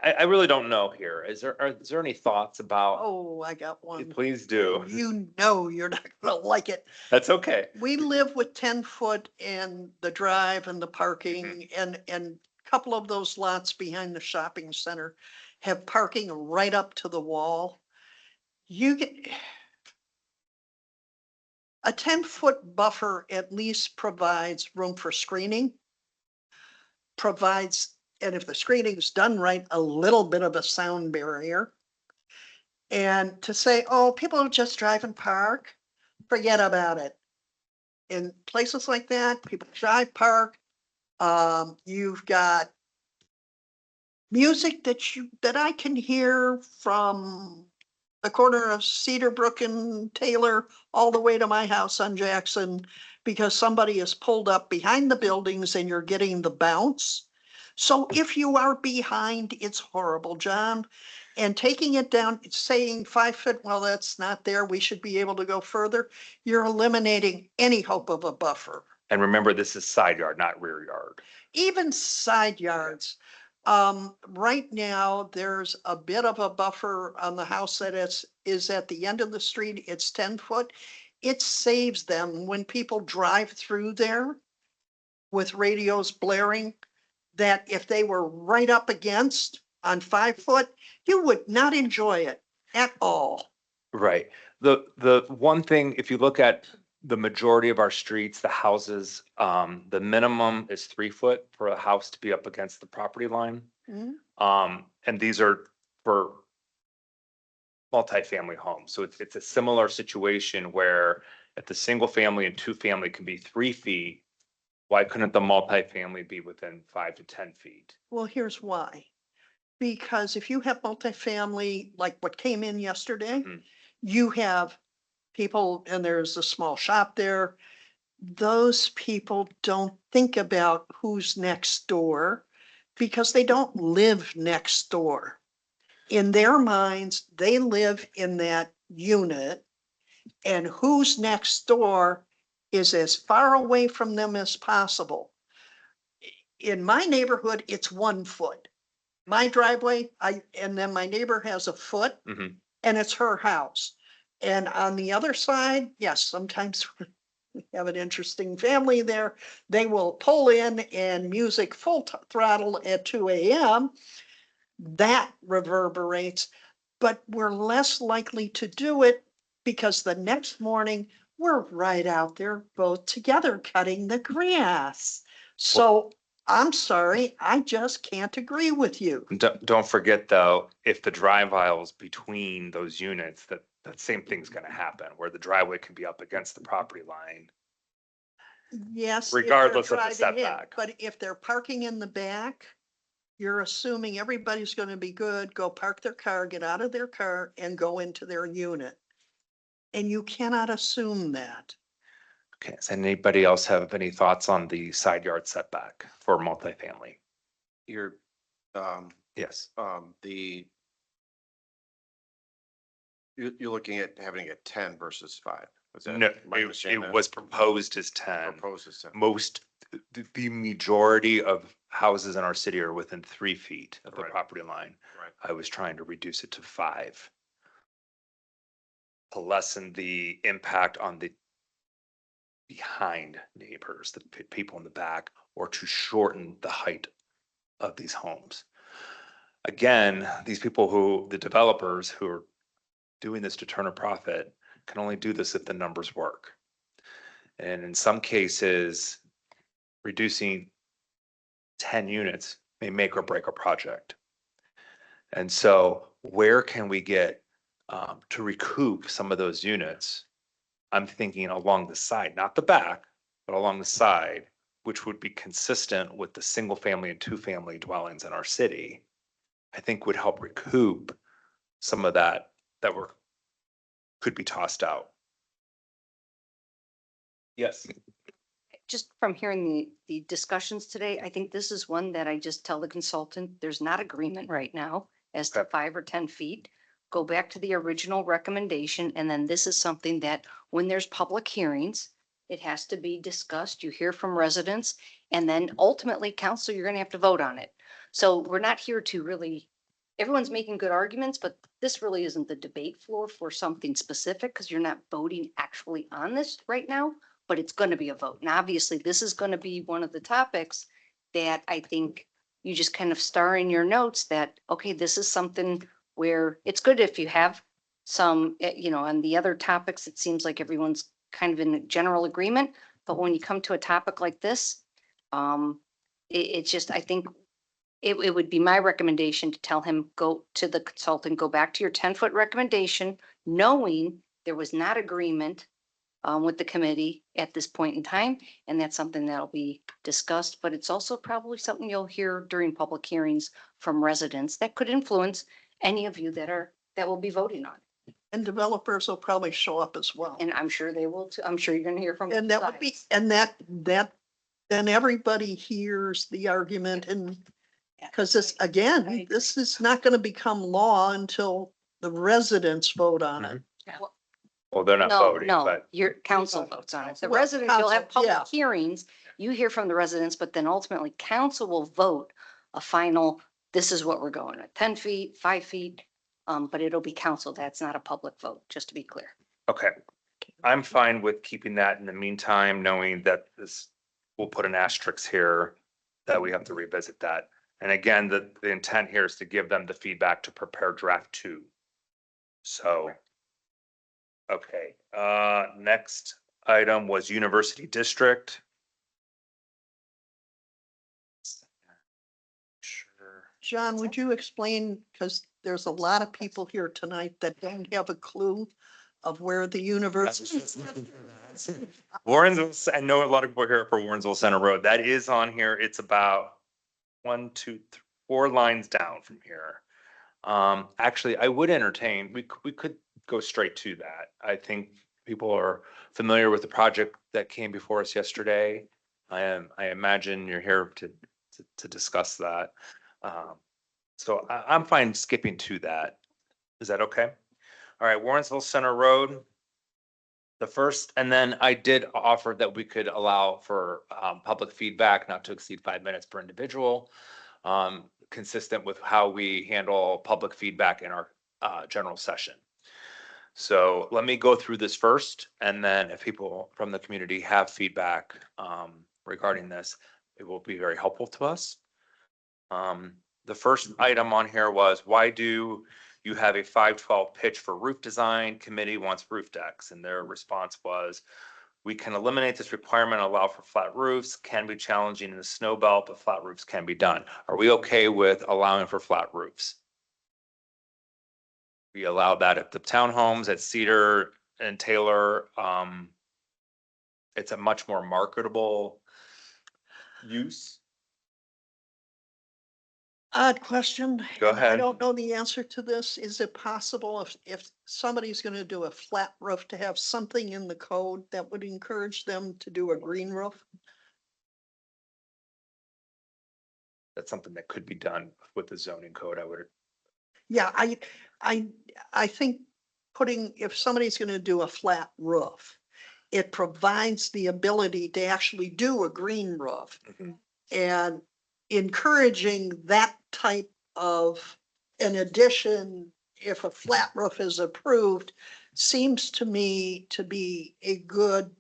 I really don't know here. Is there any thoughts about? Oh, I got one. Please do. You know you're not gonna like it. That's okay. We live with 10-foot and the drive and the parking and a couple of those lots behind the shopping center have parking right up to the wall. You get a 10-foot buffer at least provides room for screening, provides, and if the screening's done right, a little bit of a sound barrier. And to say, oh, people just drive and park, forget about it. In places like that, people drive, park. You've got music that I can hear from the corner of Cedar Brook and Taylor all the way to my house on Jackson, because somebody is pulled up behind the buildings and you're getting the bounce. So if you are behind, it's horrible, John. And taking it down, saying 5 foot, well, that's not there, we should be able to go further. You're eliminating any hope of a buffer. And remember, this is side yard, not rear yard. Even side yards. Right now, there's a bit of a buffer on the house that is at the end of the street. It's 10 foot. It saves them when people drive through there with radios blaring, that if they were right up against on 5 foot, you would not enjoy it at all. Right. The one thing, if you look at the majority of our streets, the houses, the minimum is 3 foot for a house to be up against the property line. Mhm. And these are for multifamily homes. So it's a similar situation where if the single family and two family can be 3 feet, why couldn't the multifamily be within 5 to 10 feet? Well, here's why. Because if you have multifamily, like what came in yesterday, Mhm. you have people, and there's a small shop there. Those people don't think about who's next door because they don't live next door. In their minds, they live in that unit, and who's next door is as far away from them as possible. In my neighborhood, it's 1 foot. My driveway, and then my neighbor has a foot, Mhm. and it's her house. And on the other side, yes, sometimes we have an interesting family there. They will pull in and music full throttle at 2 a.m. That reverberates, but we're less likely to do it because the next morning we're right out there both together cutting the grass. So I'm sorry, I just can't agree with you. Don't forget though, if the drive aisles between those units, that same thing's gonna happen, where the driveway can be up against the property line. Yes. if they're Regardless of the driving in, setback. But if they're parking in the back, you're assuming everybody's gonna be good, go park their car, get out of their car and go into their unit. And you cannot assume that. Okay, does anybody else have any thoughts on the side yard setback for multifamily? You're, Yes. you're looking at having it 10 versus 5. Was that No, my understanding? it was proposed as 10. Proposed as 10. Most, the majority of houses in our city are within 3 feet of the Right. property line. Right. I was trying to reduce it to 5. To lessen the impact on the behind neighbors, the people in the back, or to shorten the height of these homes. Again, these people the developers who are doing this to turn a profit can only do this if the numbers work. And in some cases, reducing 10 units may make or break a project. And so where can we get to recoup some of those units? I'm thinking along the side, not the back, but along the side, which would be consistent with the single family and 2-family dwellings in our city. I think would help recoup some of that could be tossed out. Yes. Just from hearing the discussions today, I think this is one that I just tell the consultant, there's not agreement right now as to Okay. 5 or 10 feet. Go back to the original recommendation, and then this is something that when there's public hearings, it has to be discussed. You hear from residents, and then ultimately council, you're gonna have to vote on it. So we're not here to really, everyone's making good arguments, but this really isn't the debate floor for something specific because you're not voting actually on this right now, but it's going to be a vote. And obviously, this is going to be one of the topics that I think you just kind of star in your notes that, okay, this is something where it's good if you have some, on the other topics, it seems like everyone's kind of in general agreement. But when you come to a topic like this, it's just, I think it would be my recommendation to tell him, go to the consultant, go back to your 10-foot recommendation, knowing there was not agreement with the committee at this point in time. And that's something that'll be discussed, but it's also probably something you'll hear during public hearings from residents that could influence any of you that will be voting on. And developers will probably show up as well. And I'm sure they will too. I'm sure you're going to hear from. And that would be, sides. and then everybody hears the argument and, because this, again, this is not going to become law until the residents vote on it. Well, they're not No, voting, no, but your council votes on it. The Well, residents, you'll have council, yeah. public hearings, you hear from the residents, but then ultimately council will vote a final, this is what we're going with, 10 feet, 5 feet. But it'll be council. That's not a public vote, just to be clear. okay. I'm fine with keeping that in the meantime, knowing that we'll put an asterisk here that we have to revisit that. And again, the intent here is to give them the feedback to prepare draft 2. So, okay, next item was University District. Sure. John, would you explain, because there's a lot of people here tonight that don't have a clue of where the universe is. Warrensville, I know a lot of people here for Warrensville Center Road. That is on here. It's about 4 lines down from here. Actually, I would entertain, we could go straight to that. I think people are familiar with the project that came before us yesterday. I imagine you're here to discuss that. So I'm fine skipping to that. Is that okay? All right, Warrensville Center Road. The first, and then I did offer that we could allow for public feedback not to exceed 5 minutes per individual. Consistent with how we handle public feedback in our general session. So let me go through this first, and then if people from the community have feedback regarding this, it will be very helpful to us. The first item on here was, why do you have a 512 pitch for roof design? Committee wants roof decks, and their response was, we can eliminate this requirement, allow for flat roofs, can be challenging in the snow belt, but flat roofs can be done. Are we okay with allowing for flat roofs? We allow that at the townhomes at Cedar and Taylor. It's a much more marketable use. Odd question. Go and I ahead. don't know the answer to this. Is it possible if somebody's gonna do a flat roof to have something in the code that would encourage them to do a green roof? That's something that could be done with the zoning code. I would, Yeah, I think if somebody's gonna do a flat roof, it provides the ability to actually do a green roof. Mhm. And encouraging that type of an addition, if a flat roof is approved, seems to me to be a good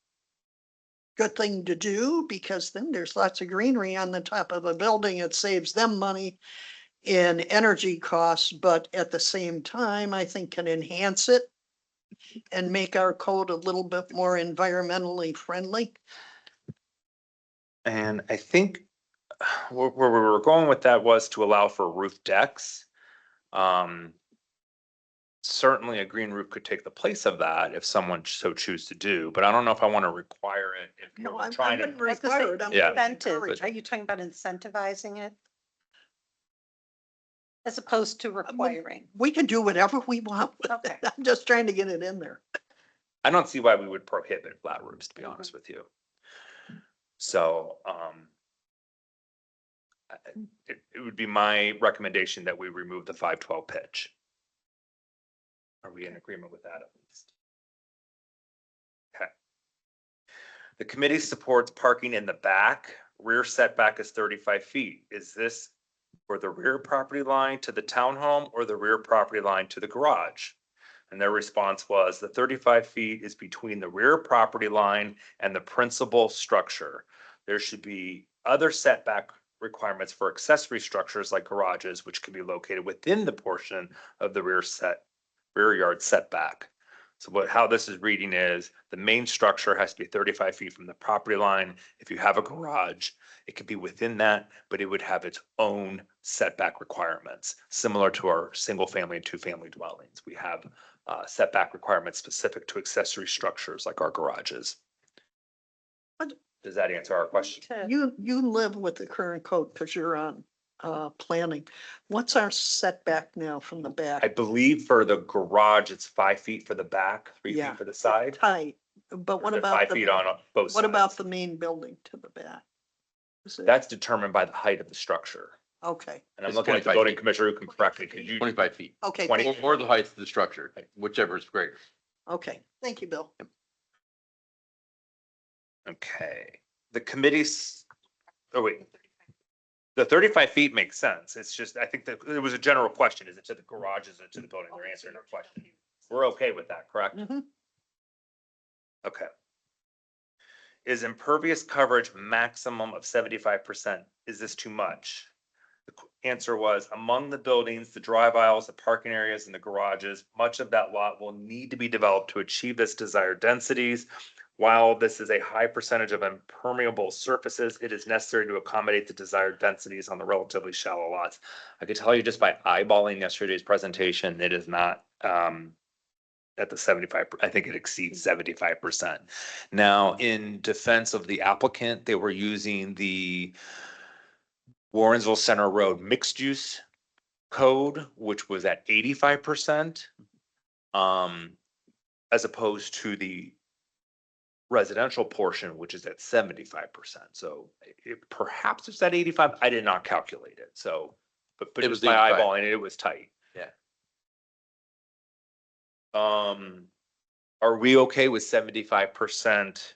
thing to do, because then there's lots of greenery on the top of a building. It saves them money in energy costs, but at the same time, I think can enhance it and make our code a little bit more environmentally friendly. and I think where we were going with that was to allow for roof decks. Certainly a green roof could take the place of that if someone so choose to do, but I don't know if I want to require it. If No, we're I trying wouldn't to, I was gonna say, require it. I'm Yeah. gonna Incentive, encourage are it. you talking about incentivizing it? As opposed to requiring? We can do whatever we want with Okay. it. I'm just trying to get it in there. I don't see why we would prohibit flat roofs, to be honest with you. So, it would be my recommendation that we remove the 512 pitch. Are we in agreement with that at least? Okay. The committee supports parking in the back. Rear setback is 35 feet. Is this for the rear property line to the townhome or the rear property line to the garage? And their response was, the 35 feet is between the rear property line and the principal structure. There should be other setback requirements for accessory structures like garages, which can be located within the portion of the rear yard setback. So how this is reading is, the main structure has to be 35 feet from the property line. If you have a garage, it could be within that, but it would have its own setback requirements, similar to our single family and 2-family dwellings. We have setback requirements specific to accessory structures like our garages. But- Does that answer our question? You live with the current code because you're on planning. What's our setback now from the I back? believe for the garage, it's 5 feet for the back, 3 Yeah. feet for the side. Tight, but what Or about 5 feet on both sides. what about the main building to the back? Is it- That's determined by the height of the structure. Okay, And I'm It's looking at the 25 building feet. commissioner who can correct me. Could you? 25 feet, okay, 20. thank you. or the height of the structure, whichever is greater. Okay, thank you, Bill. Okay, the committee's, oh wait. The 35 feet makes sense. It's just, I think that it was a general question. Is it to the garage? Is it to the building? They're answering our question. We're okay with that, correct? Mhm. Okay. Is impervious coverage maximum of 75%? Is this too much? The answer was, among the buildings, the drive aisles, the parking areas, and the garages, much of that lot will need to be developed to achieve this desired densities. While this is a high percentage of impermeable surfaces, it is necessary to accommodate the desired densities on the relatively shallow lots. I could tell you just by eyeballing yesterday's presentation, it is not, at the 75, I think it exceeds 75%. Now, in defense of the applicant, they were using the Warrensville Center Road mixed use code, which was at 85%. As opposed to the residential portion, which is at 75%. So it perhaps it's at 85. I did not calculate it. So, but It just was by 85. eyeballing it, it was tight. Yeah. Are we okay with 75%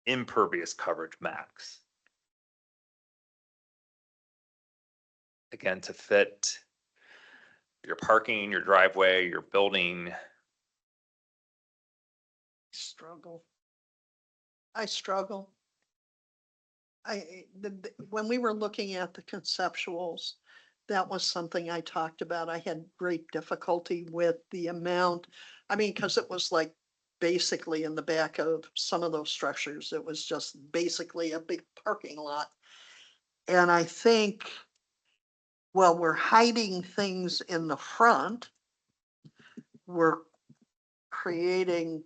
impervious coverage max? Again, to fit your parking, your driveway, your building. Struggle. I struggle. When we were looking at the conceptuals, that was something I talked about. I had great difficulty with the amount. I mean, because it was like basically in the back of some of those structures, it was just basically a big parking lot. And I think, well, we're hiding things in the front. We're creating,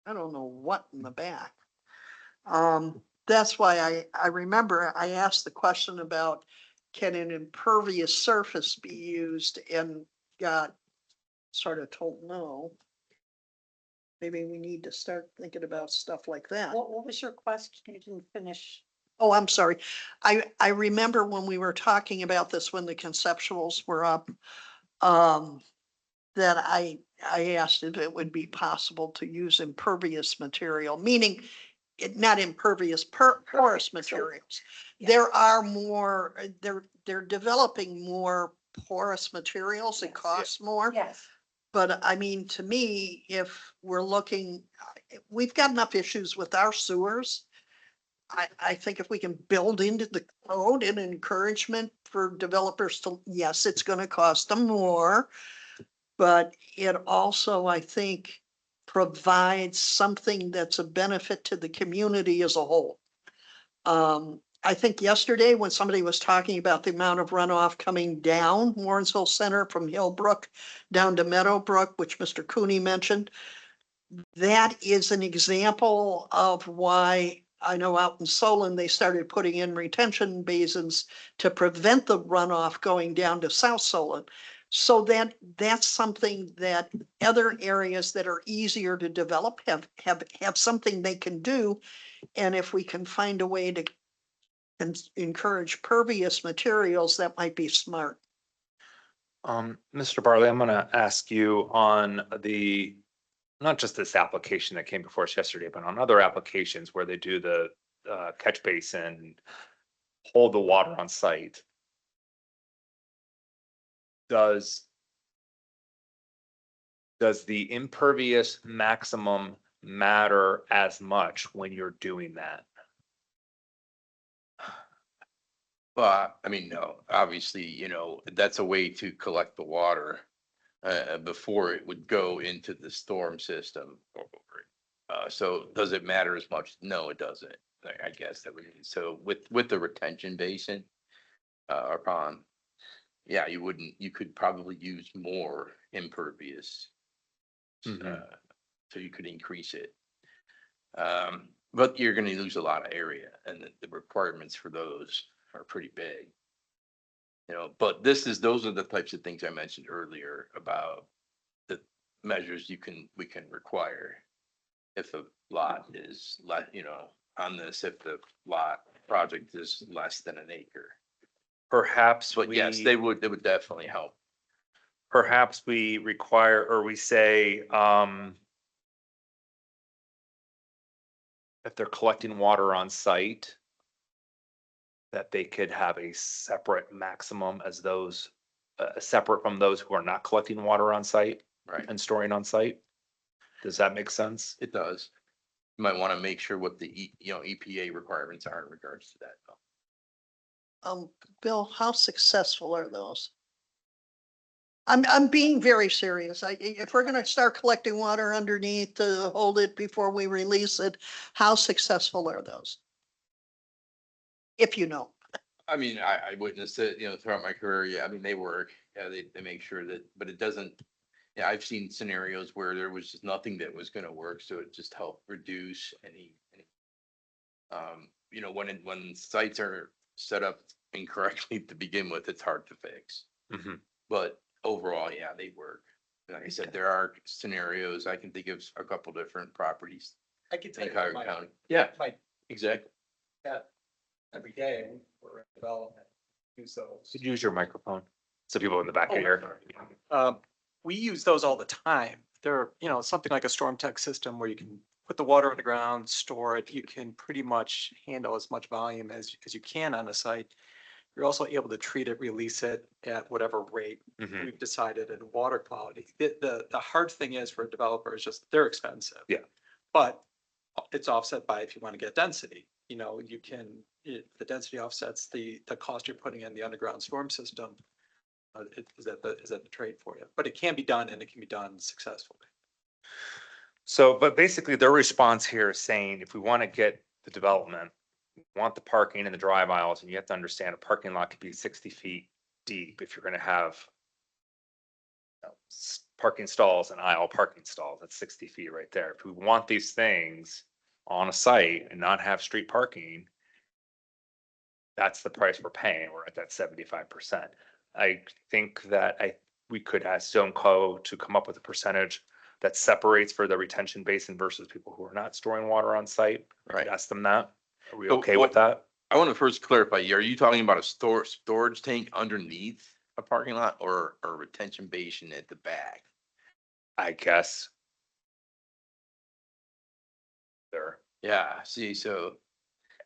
I don't know what in the back. That's why I remember I asked the question about can an impervious surface be used and got sort of told no. Maybe we need to start thinking about stuff like that. What was your question? You didn't finish. Oh, I'm sorry. I remember when we were talking about this, when the conceptuals were up, that I asked if it would be possible to use impervious material, meaning not impervious, porous materials. Yes. There are more, they're developing more porous materials. It Yes. costs more. Yes. But I mean, to me, if we're looking, we've got enough issues with our sewers. I think if we can build into the code an encouragement for developers to, yes, it's gonna cost them more. But it also, I think, provides something that's a benefit to the community as a whole. I think yesterday when somebody was talking about the amount of runoff coming down Warrensville Center from Hillbrook down to Meadowbrook, which Mr. Cooney mentioned, that is an example of why I know out in Solon, they started putting in retention basins to prevent the runoff going down to South Solon. So that's something that other areas that are easier to develop have something they can do. And if we can find a way to encourage pervious materials, that might be smart. Mr. Barley, I'm gonna ask you on the, not just this application that came before us yesterday, but on other applications where they do the catch basin, hold the water on site. Does the impervious maximum matter as much when you're doing that? Well, I mean, no, obviously, that's a way to collect the water before it would go into the storm system. So does it matter as much? No, it doesn't. I guess that would, so with the retention basin or pond, yeah, you could probably use more impervious. So you could increase it. But you're gonna lose a lot of area and the requirements for those are pretty big. But those are the types of things I mentioned earlier about the measures we can require. If a lot is on this, if the lot project is less than an acre. Perhaps But yes, it would definitely help. perhaps we require, or we say, if they're collecting water on site, that they could have a separate maximum as those, separate from those who are not collecting water on site Right. and storing on site. Does that make sense? It does. You might want to make sure what the EPA requirements are in regards to that. Bill, how successful are those? I'm being very serious. If we're gonna start collecting water underneath to hold it before we release it, how successful are those? If you know. I mean, I witnessed it, you know, throughout my career. Yeah, I mean, they work. Yeah, they make sure that, but it doesn't. Yeah, I've seen scenarios where there was just nothing that was gonna work, so it just helped reduce any. You know, when sites are set up incorrectly to begin with, it's hard to fix. Mhm. But overall, yeah, they work. Like I said, there are scenarios. I can think of a couple different properties I can tell in you, Cuyahoga my, County. Yeah, my exactly. pet, every day for development, use those. Could you use your microphone so people in the back can hear? We use those all the time. They're, you know, something like a storm tech system where you can put the water on the ground, store it. You can pretty much handle as much volume as you can on a site. You're also able to treat it, release it at whatever rate Mhm. we've decided in water quality. The hard thing is for a developer is just they're expensive. Yeah. But it's offset by if you want to get density, you know, you can, the density offsets the cost you're putting in the underground storm system. Is that the trade for you? But it can be done and it can be done successfully. So, but basically their response here is saying, if we want to get the development, we want the parking and the drive aisles, and you have to understand a parking lot could be 60 feet deep if you're gonna have parking stalls and aisle parking stalls, that's 60 feet right there. If we want these things on a site and not have street parking, that's the price we're paying. We're at that 75%. I think that we could ask Stone Co. to come up with a percentage that separates for the retention basin versus people who are not storing water on site. We could Right. ask them that. Are we So okay with what- that? I want to first clarify, are you talking about a storage tank underneath a parking lot or a retention basin at the back? I guess. There. Yeah, see, so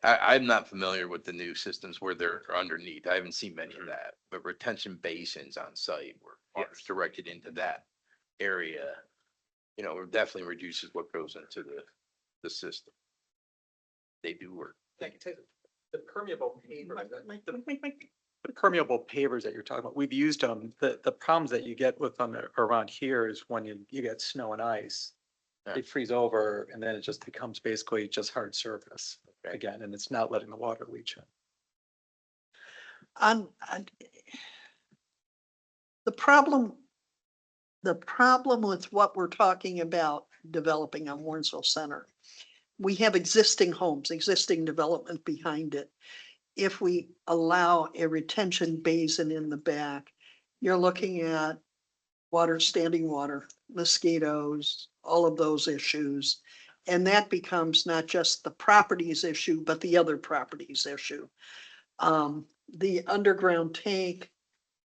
I'm not familiar with the new systems where they're underneath. I haven't seen many of that, but retention basins on site where water's Yes. directed into that area, you know, it definitely reduces what goes into the system. They do work. Thank you. The permeable pavers, the permeable pavers that you're talking about, we've used them. The problems that you get with them around here is when you get snow and ice. Yeah. They freeze over and then it just becomes basically just hard surface Okay. again, and it's not letting the water leach in. On the problem with what we're talking about developing on Warrensville Center, we have existing homes, existing development behind it. If we allow a retention basin in the back, you're looking at water, standing water, mosquitoes, all of those issues. And that becomes not just the properties issue, but the other properties issue. The underground tank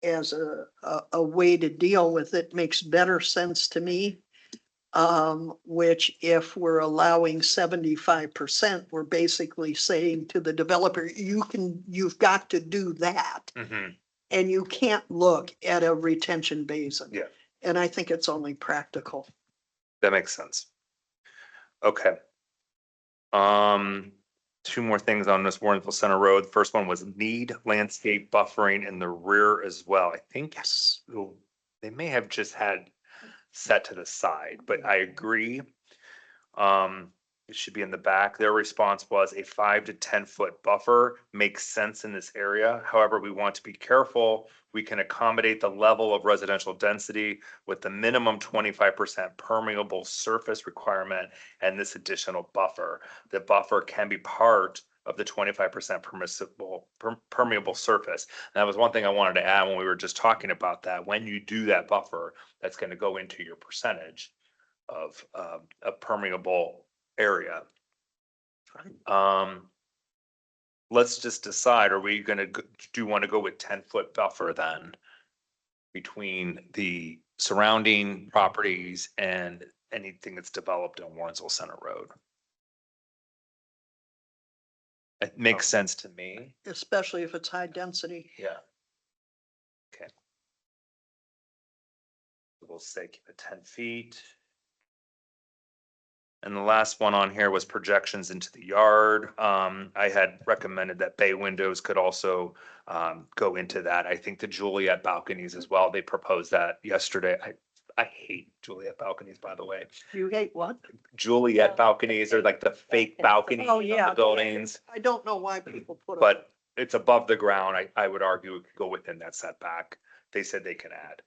as a way to deal with it makes better sense to me. Which if we're allowing 75%, we're basically saying to the developer, you've got to do that. Mhm. And you can't look at a retention basin. Yeah. And I think it's only practical. That makes sense. Okay. Two more things on this Warrensville Center Road. The first one was need landscape buffering in the rear as well. I think they may have just had set to the side, but I agree. It should be in the back. Their response was a 5 to 10 foot buffer makes sense in this area. However, we want to be careful. We can accommodate the level of residential density with the minimum 25% permeable surface requirement and this additional buffer. The buffer can be part of the 25% permeable surface. And that was one thing I wanted to add when we were just talking about that. When you do that buffer, that's going to go into your percentage of a permeable area. Let's just decide, are we gonna, do you want to go with 10-foot buffer then? Between the surrounding properties and anything that's developed on Warrensville Center Road? It makes sense to me. Especially if it's high density. Yeah. Okay. We'll say keep it 10 feet. And the last one on here was projections into the yard. I had recommended that bay windows could also go into that. I think the Juliet balconies as well. They proposed that yesterday. I hate Juliet balconies, by the way. You hate what? Juliet balconies are like the fake balconies Oh, on yeah. the buildings, I don't know why people put. 'em. but it's above the ground. I would argue it could go within that setback. They said they can add.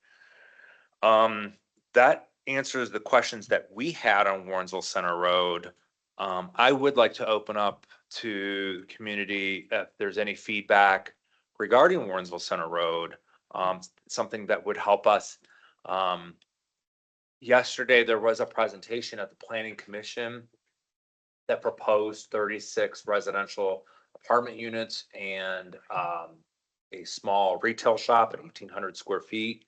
That answers the questions that we had on Warrensville Center Road. I would like to open up to the community if there's any feedback regarding Warrensville Center Road, something that would help us. Yesterday, there was a presentation at the Planning Commission that proposed 36 residential apartment units and a small retail shop at 1,800 square feet.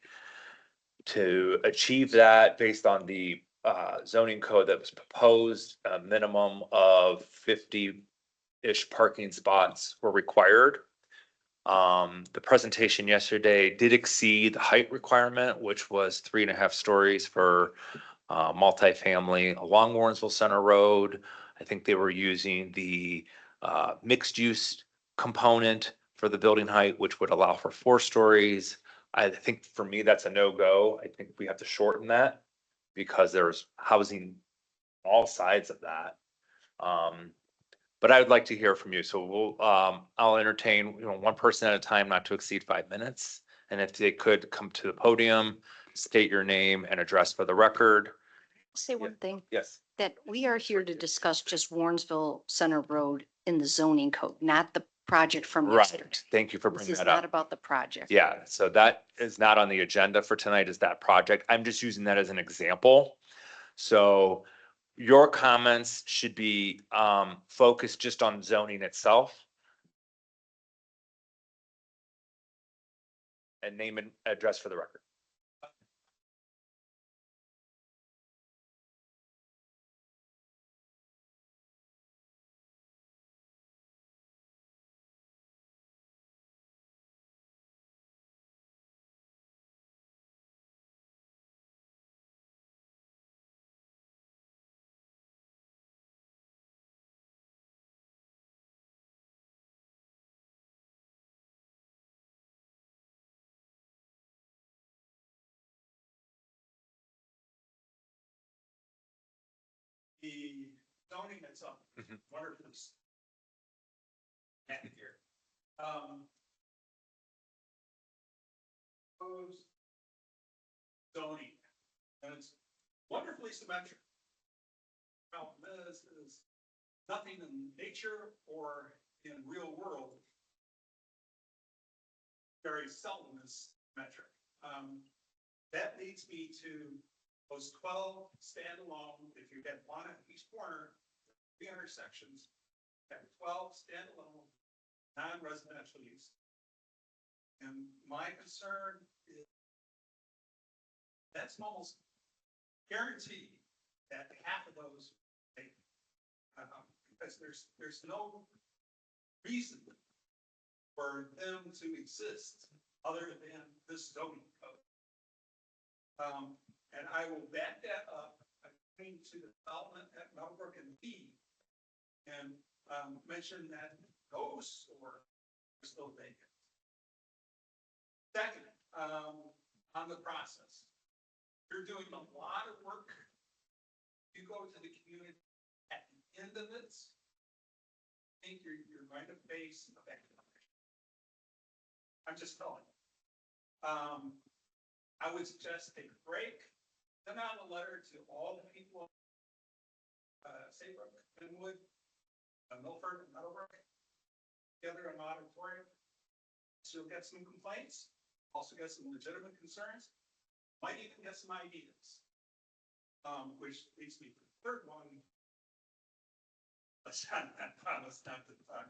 To achieve that, based on the zoning code that was proposed, a minimum of 50-ish parking spots were required. The presentation yesterday did exceed the height requirement, which was 3.5 stories for multifamily along Warrensville Center Road. I think they were using the mixed use component for the building height, which would allow for 4 stories. I think for me, that's a no-go. I think we have to shorten that because there's housing on all sides of that. But I would like to hear from you. So I'll entertain, one person at a time, not to exceed 5 minutes. And if they could come to the podium, state your name and address for the record. Say one thing, Yes. that we are here to discuss just Warrensville Center Road in the zoning code, not the project from yesterday. Right. Thank you for This bringing is that not up. about the project. Yeah, so that is not on the agenda for tonight, is that project. I'm just using that as an example. So your comments should be focused just on zoning itself. And name and address for the record. The zoning itself, Mhm. wonderfully. Back here. Proposed zoning, and it's wonderfully symmetric. Problem is nothing in nature or in real world very seldom is symmetric. That leads me to those 12 standalone, if you had one at each corner, 3 intersections, have 12 standalone, non-residential use. And my concern is that's almost guaranteed that half of those, because there's no reason for them to exist other than this zoning code. And I will back that up, according to the development at Meadowbrook and B, and mention that those stores are still vacant. Second, on the process, you're doing a lot of work. You go to the community at the end of it, I think you're going to face a backlash. I'm just telling you. I would suggest take a break, send out a letter to all the people, Saybrook, Linwood, Milford, and Meadowbrook, together in an auditorium. So you'll get some complaints, also get some legitimate concerns, might even get some ideas. Which leads me to the third one. I promise not to talk.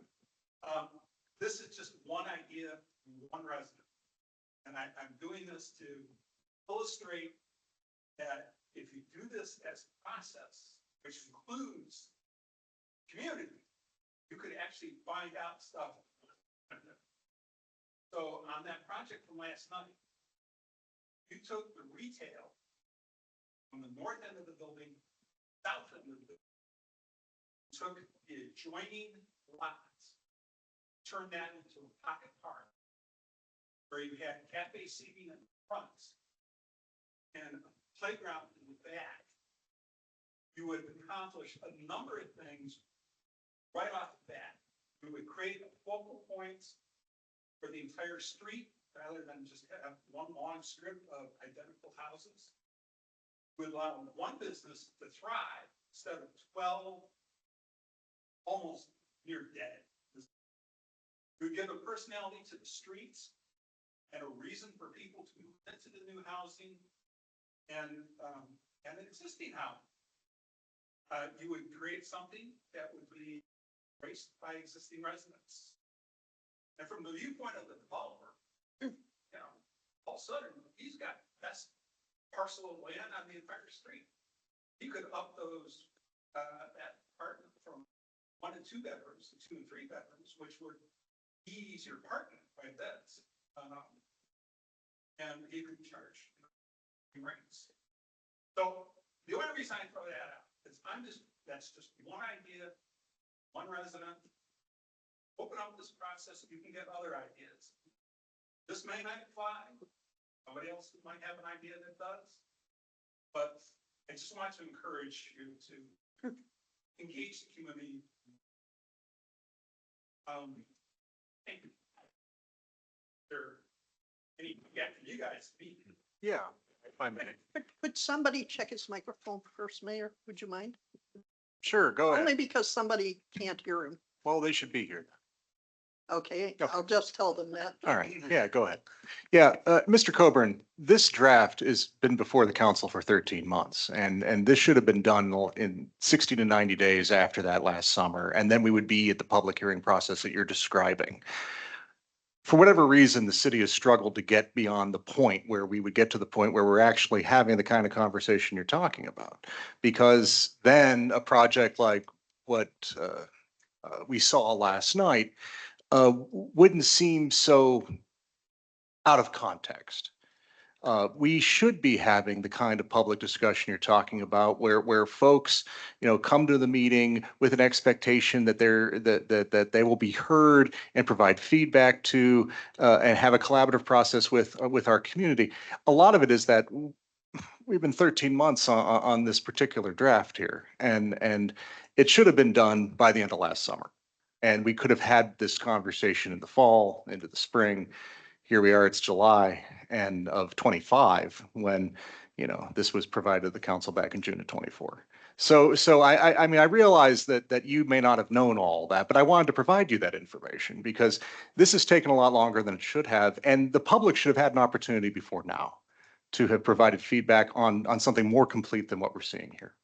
This is just one idea from one resident. And I'm doing this to illustrate that if you do this as a process, which includes community, you could actually find out stuff. So on that project from last night, you took the retail from the north end of the building, south end of the building, took the adjoining lots, turned that into a pocket park, where you had cafe seating in the front and a playground in the back, you would accomplish a number of things right off the bat. You would create a focal point for the entire street rather than just have one long strip of identical houses. Would allow one business to thrive instead of 12 almost near dead. You give a personality to the streets and a reason for people to move into the new housing and an existing house. You would create something that would be embraced by existing residents. And from the viewpoint of the developer, all of a sudden, he's got best parcel of land on the entire street. He could up those, that apartment from 1 and 2 bedrooms to 2 and 3 bedrooms, which would ease your parking by beds. And he could charge rents. So the only reason I throw that out is that's just one idea, one resident. Open up this process, you can get other ideas. This may not fly, somebody else might have an idea that does. But I just want to encourage you to engage the community. Thank you. You guys speak. Yeah, if I may. Could somebody check his microphone first, Mayor? Would you mind? Sure, go Only ahead. because somebody can't hear him. Well, they should be here. Okay, Okay. I'll just tell them that. All right, yeah, go ahead. Yeah, Mr. Coburn, this draft has been before the council for 13 months, and this should have been done in 60 to 90 days after that last summer, and then we would be at the public hearing process that you're describing. For whatever reason, the city has struggled to get beyond the point where we would get to the point where we're actually having the kind of conversation you're talking about. Because then a project like what we saw last night wouldn't seem so out of context. We should be having the kind of public discussion you're talking about where folks, come to the meeting with an expectation that that they will be heard and provide feedback to and have a collaborative process with our community. A lot of it is that we've been 13 months on this particular draft here, and it should have been done by the end of last summer. And we could have had this conversation in the fall, into the spring. Here we are, it's July and of 25 when, this was provided to the council back in June of 24. So I mean, I realize that you may not have known all that, but I wanted to provide you that information because this has taken a lot longer than it should have. And the public should have had an opportunity before now to have provided feedback on something more complete than what we're seeing here.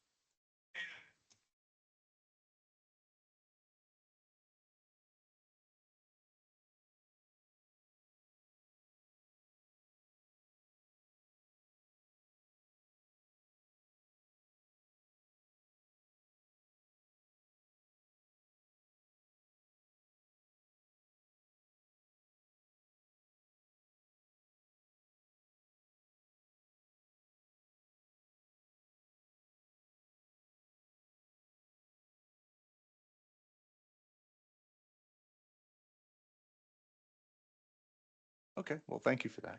Okay, well, thank you for that.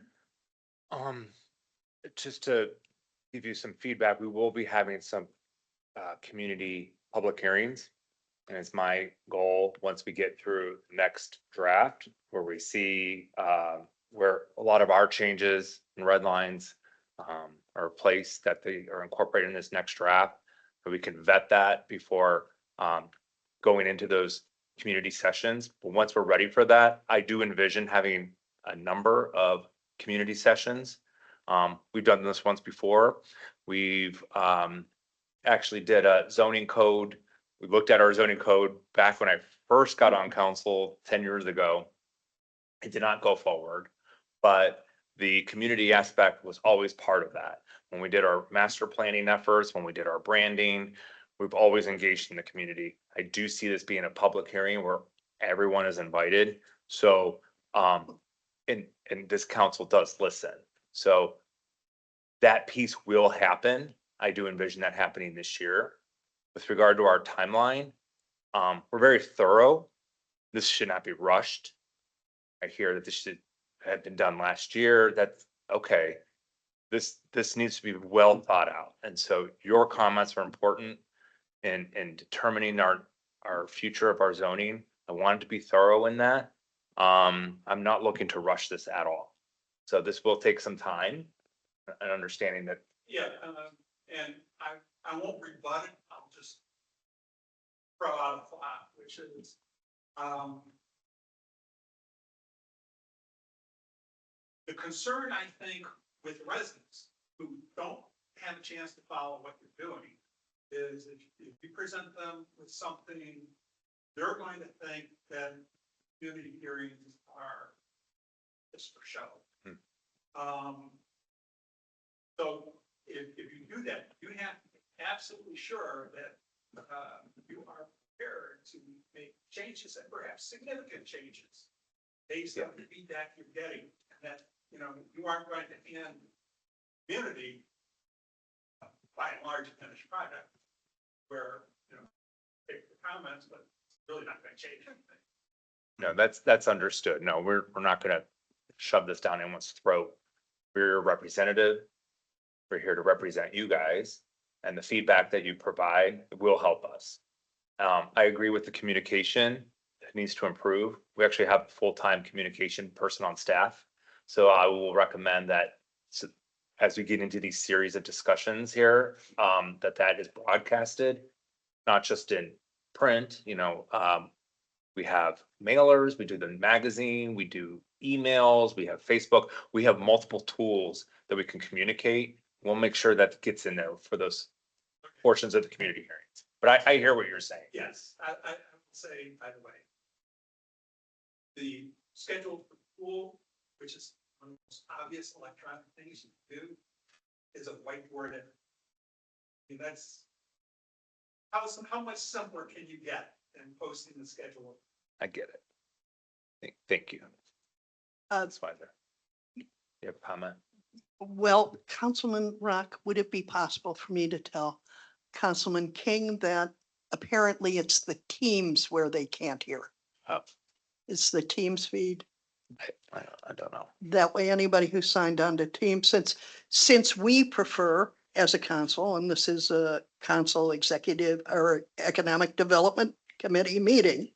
Just to give you some feedback, we will be having some community public hearings. And it's my goal, once we get through the next draft, where we see where a lot of our changes and red lines are placed, that they are incorporated in this next draft, that we can vet that before going into those community sessions. But once we're ready for that, I do envision having a number of community sessions. We've done this once before. We've actually did a zoning code. We looked at our zoning code back when I first got on council 10 years ago. It did not go forward, but the community aspect was always part of that. When we did our master planning efforts, when we did our branding, we've always engaged in the community. I do see this being a public hearing where everyone is invited. So, and this council does listen. So that piece will happen. I do envision that happening this year. With regard to our timeline, We're very thorough. This should not be rushed. I hear that this should have been done last year. That's okay. This needs to be well thought out. And so your comments are important in determining our future of our zoning. I wanted to be thorough in that. I'm not looking to rush this at all. So this will take some time and understanding that. Yeah, and I won't rebut it, I'll just throw out a thought, which is, the concern, I think, with residents who don't have a chance to follow what you're doing is if you present them with something, they're going to think that community hearings are just for show. So if you do that, you have to be absolutely sure that you are prepared to make changes and perhaps significant changes based on the feedback you're getting, and that, you know, you aren't going to hand community by and large a finished product where, you know, take the comments, but it's really not going to change anything. No, that's understood. No, we're not gonna shove this down anyone's throat. We're your representative. We're here to represent you guys, and the feedback that you provide will help us. I agree with the communication. It needs to improve. We actually have a full-time communication person on staff. So I will recommend that as we get into these series of discussions here, that is broadcasted, not just in print, we have mailers, we do the magazine, we do emails, we have Facebook, we have multiple tools that we can communicate. We'll make sure that gets in there for those portions of the community hearings. But I hear what you're saying. Yes, I will say, by the way, the schedule for pool, which is one of the most obvious electronic things you do, is a whiteboard. I mean, that's how much simpler can you get than posting the schedule? I get it. Thank you. That's fine there. You have a comment? Well, Councilman Rock, would it be possible for me to tell Councilman King that apparently it's the Teams where they can't hear? Oh. It's the Teams feed. I don't know. That way, anybody who signed on to Teams, since we prefer as a council, and this is a council executive or economic development committee meeting,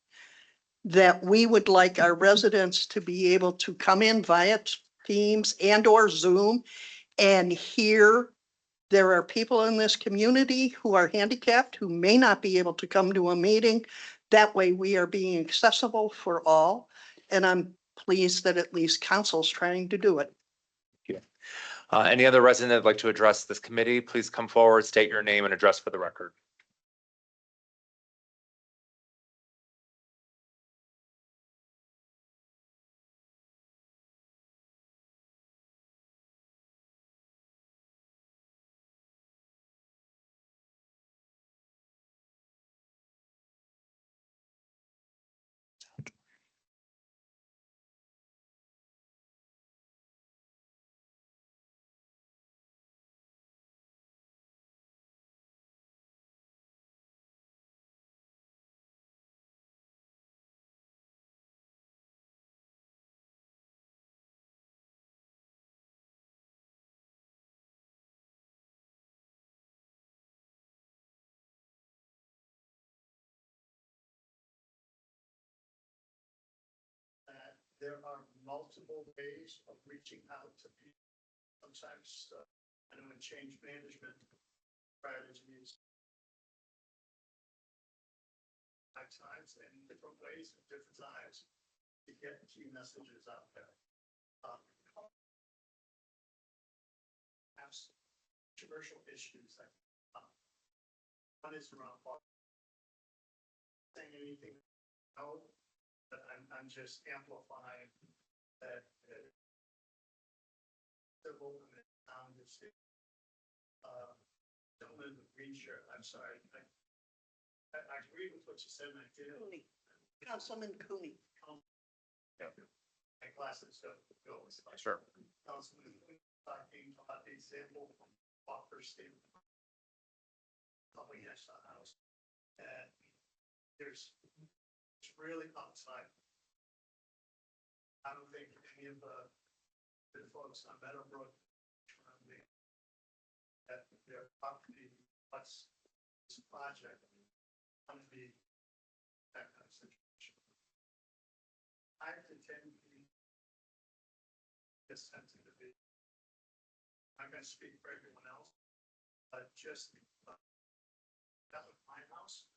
that we would like our residents to be able to come in via Teams and or Zoom and hear. There are people in this community who are handicapped, who may not be able to come to a meeting. That way we are being accessible for all. And I'm pleased that at least council's trying to do it. Any other resident that'd like to address this committee, please come forward, state your name and address for the record. There are multiple ways of reaching out to people. Sometimes, I know in change management strategies. At times and different ways at different times to get key messages out there. Controversial issues that one is around saying anything. No. But I'm just amplifying that. Civil and gentleman with green shirt, I'm sorry. I agree with what you said, and I did. Councilman Cooney. My glasses go. Sure. Councilman talking about the example from Walker State. Probably yes, house. And it's really outside. I don't think any of the folks on Meadowbrook around me that their property plus this project going to be that kind of situation. 5 to 10 feet is sensitive. I'm gonna speak for everyone else, but just that was my house.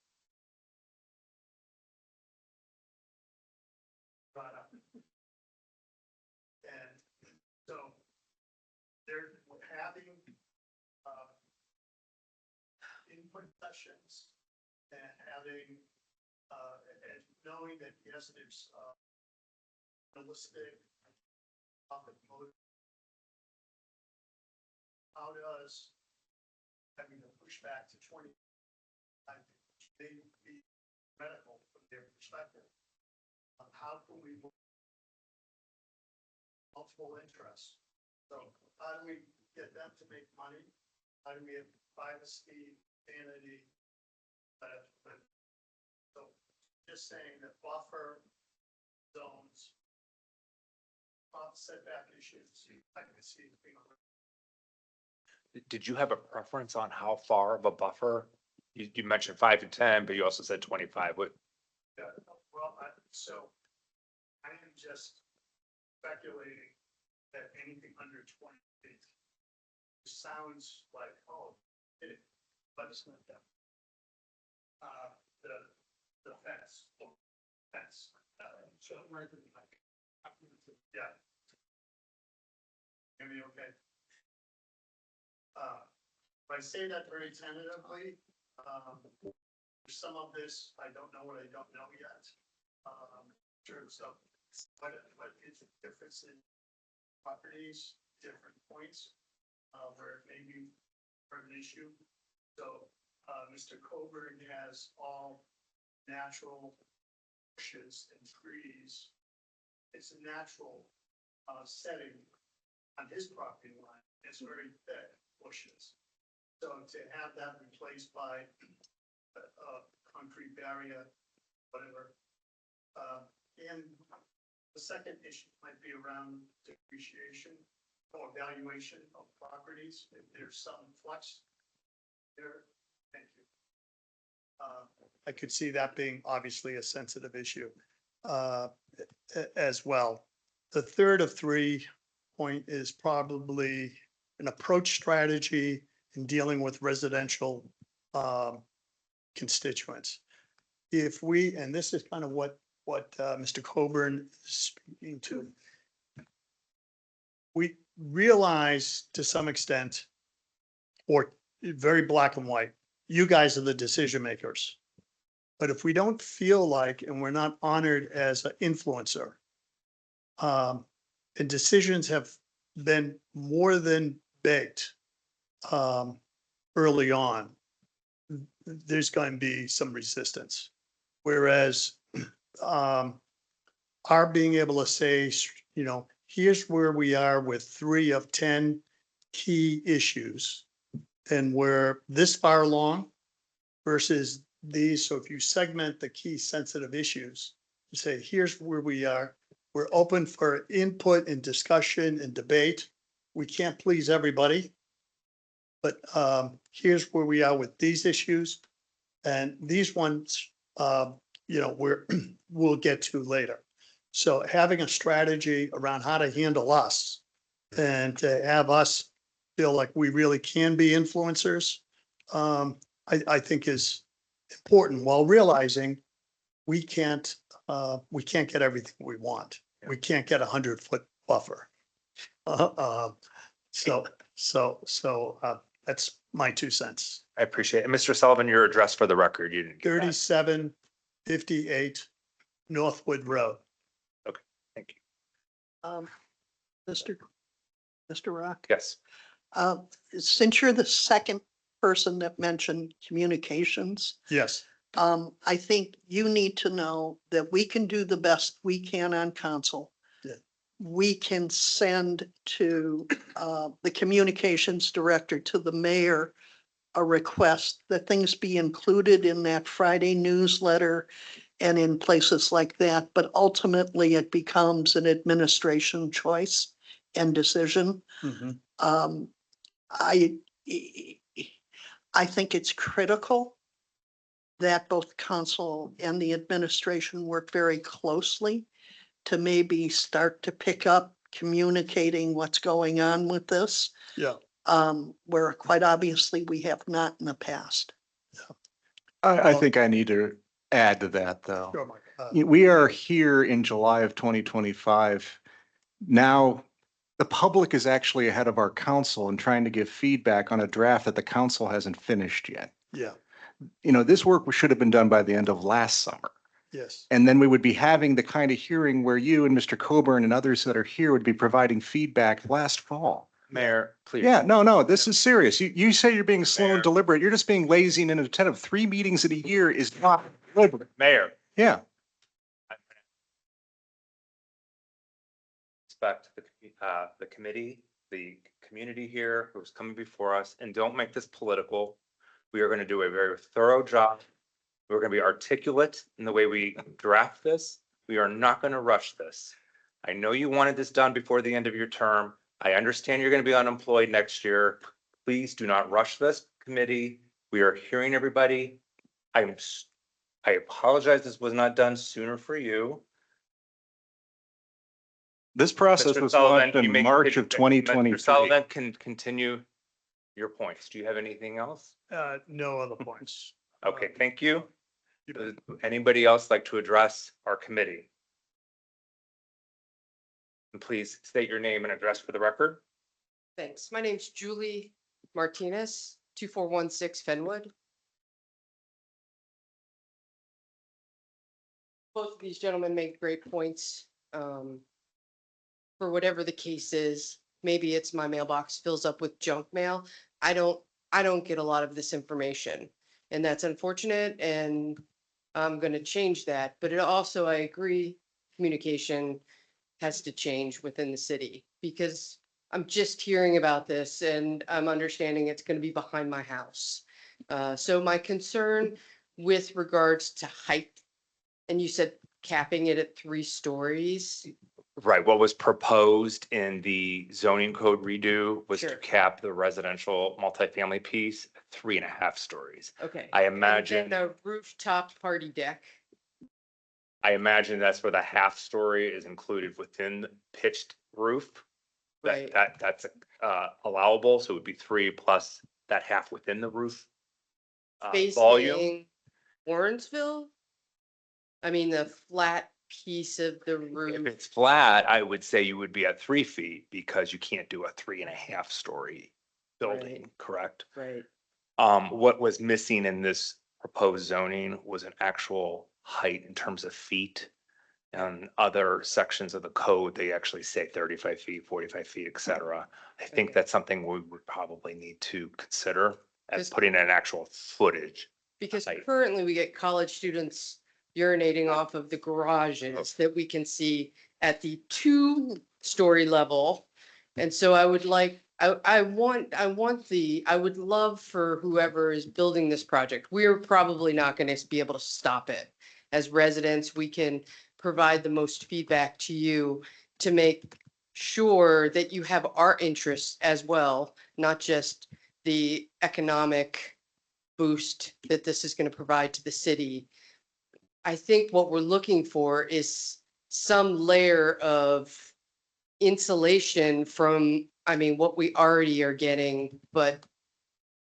Brought up. And so they're having input sessions and having and knowing that yes, there's realistic public motive. How does having to push back to 20 may be medical from their perspective? How can we move multiple interests? So how do we get them to make money? How do we have privacy, sanity? So just saying that buffer zones, setback issues, I can see it being. Did you have a preference on how far of a buffer? You mentioned 5 to 10, but you also said 25. What, Yeah, well, so I am just speculating that anything under 20 feet sounds like, oh, but it's not that. The fence. So right in like, yeah. Hear me okay? I say that very tentatively. Some of this, I don't know what I don't know yet. In terms of what is the difference in properties, different points, where it may be an issue. So, Mr. Coburn has all natural bushes and trees. It's a natural, setting on his property line. It's very thick bushes. So to have that replaced by a concrete barrier, whatever. And the second issue might be around depreciation or valuation of properties. If there's some flux there, thank you. I could see that being obviously a sensitive issue as well. The third of 3 point is probably an approach strategy in dealing with residential constituents. If we, and this is kind of what Mr. Coburn is speaking to, we realize to some extent, or very black and white, you guys are the decision makers. But if we don't feel like, and we're not honored as an influencer, and decisions have been more than baked early on, there's going to be some resistance. Whereas our being able to say, you know, here's where we are with 3 of 10 key issues, and we're this far along versus these. So if you segment the key sensitive issues, you say, here's where we are. We're open for input and discussion and debate. We can't please everybody. But here's where we are with these issues. And these ones, you know, we'll get to later. So having a strategy around how to handle us and to have us feel like we really can be influencers, I think is important, while realizing we can't get everything we want. We can't get 100-foot buffer. So that's my 2 cents. I appreciate it. And Mr. Sullivan, your address for the record, you didn't give that. 3758 Northwood Road. Thank you. Mr. Rock, Yes. since you're the second person that mentioned communications, Yes, I think you need to know that we can do the best we can on council. Yeah. We can send to the communications director, to the mayor, a request that things be included in that Friday newsletter and in places like that, but ultimately it becomes an administration choice and decision. Um, I, I think it's critical that both council and the administration work very closely to maybe start to pick up communicating what's going on with this. Yeah. Where quite obviously we have not in the past. I think I need to add to that, though. Sure, Mike. We are here in July of 2025. Now, the public is actually ahead of our council and trying to give feedback on a draft that the council hasn't finished yet. Yeah, You know, this work should have been done by the end of last summer. yes. And then we would be having the kind of hearing where you and Mr. Coburn and others that are here would be providing feedback last fall. Mayor, please. Yeah, no, this is serious. You say you're being slow Mayor. and deliberate. You're just being lazy and inattentive. 3 meetings in a year is not deliberate. Mayor, Yeah. respect the committee, the community here who's coming before us, and don't make this political. We are going to do a very thorough job. We're going to be articulate in the way we draft this. We are not going to rush this. I know you wanted this done before the end of your term. I understand you're going to be unemployed next year. Please do not rush this committee. We are hearing everybody. I apologize this was not done sooner for you. This process Mr. was Sullivan, launched you in may March of continue- Mr. 2023. Sullivan can continue your points. Do you have anything else? No other points. Okay, thank you. You bet. Anybody else like to address our committee? And please state your name and address for the record. Thanks. My name's Julie Martinez, 2416 Fenwood. Both of these gentlemen make great points. For whatever the case is, maybe it's my mailbox fills up with junk mail. I don't get a lot of this information, and that's unfortunate, and I'm gonna change that. But it also, I agree, communication has to change within the city, because I'm just hearing about this and I'm understanding it's gonna be behind my house. So my concern with regards to height, and you said capping it at 3 stories. Right, what was proposed in the zoning code redo was to Sure. cap the residential multifamily piece at 3.5 stories. Okay. I And imagine, then a rooftop party deck. that's where the half story is included within the pitched roof. Right. That's allowable, so it would be 3 plus that half within the roof. Volume, Facing Warrensville? I mean, the flat piece of the if roof. it's flat, I would say you would be at 3 feet because you can't do a 3.5 story building, Right. correct? Right. What was missing in this proposed zoning was an actual height in terms of feet. And other sections of the code, they actually say 35 feet, 45 feet, et cetera. I think Okay. that's something we would probably need to consider as Just- putting in actual footage. Because height. currently we get college students urinating off of the garages that we can see at the 2-story level. And so I would like, I would love for whoever is building this project, we're probably not going to be able to stop it. As residents, we can provide the most feedback to you to make sure that you have our interests as well, not just the economic boost that this is going to provide to the city. I think what we're looking for is some layer of insulation from, I mean, what we already are getting, but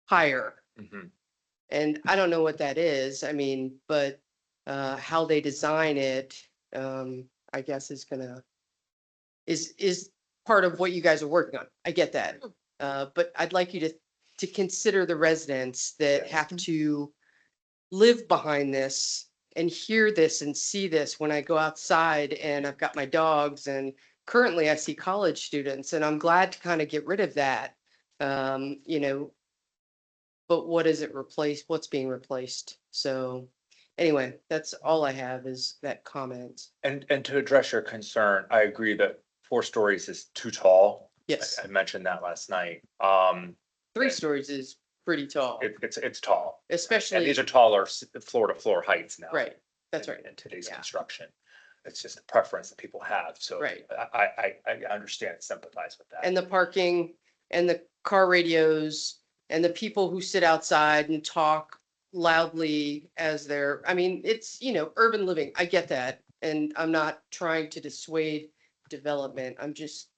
higher. Mhm. And I don't know what that is. I mean, but how they design it, I guess is part of what you guys are working on. I get that. But I'd like you to consider the residents that have to live behind this and hear this and see this when I go outside and I've got my dogs, and currently I see college students, and I'm glad to kind of get rid of that. You know, but what is it replaced? What's being replaced? So anyway, that's all I have is that comment. And to address your concern, I agree that 4 stories is too tall. Yes, I mentioned that last night. 3 stories is pretty tall, It's tall. And especially, these are taller floor to floor heights now. right, that's in- right. In today's Yeah. construction. It's just a preference that people have. So Right. I understand, sympathize with that. And the parking and the car radios and the people who sit outside and talk loudly as they're, I mean, it's, urban living. I get that. And I'm not trying to dissuade development. I'm just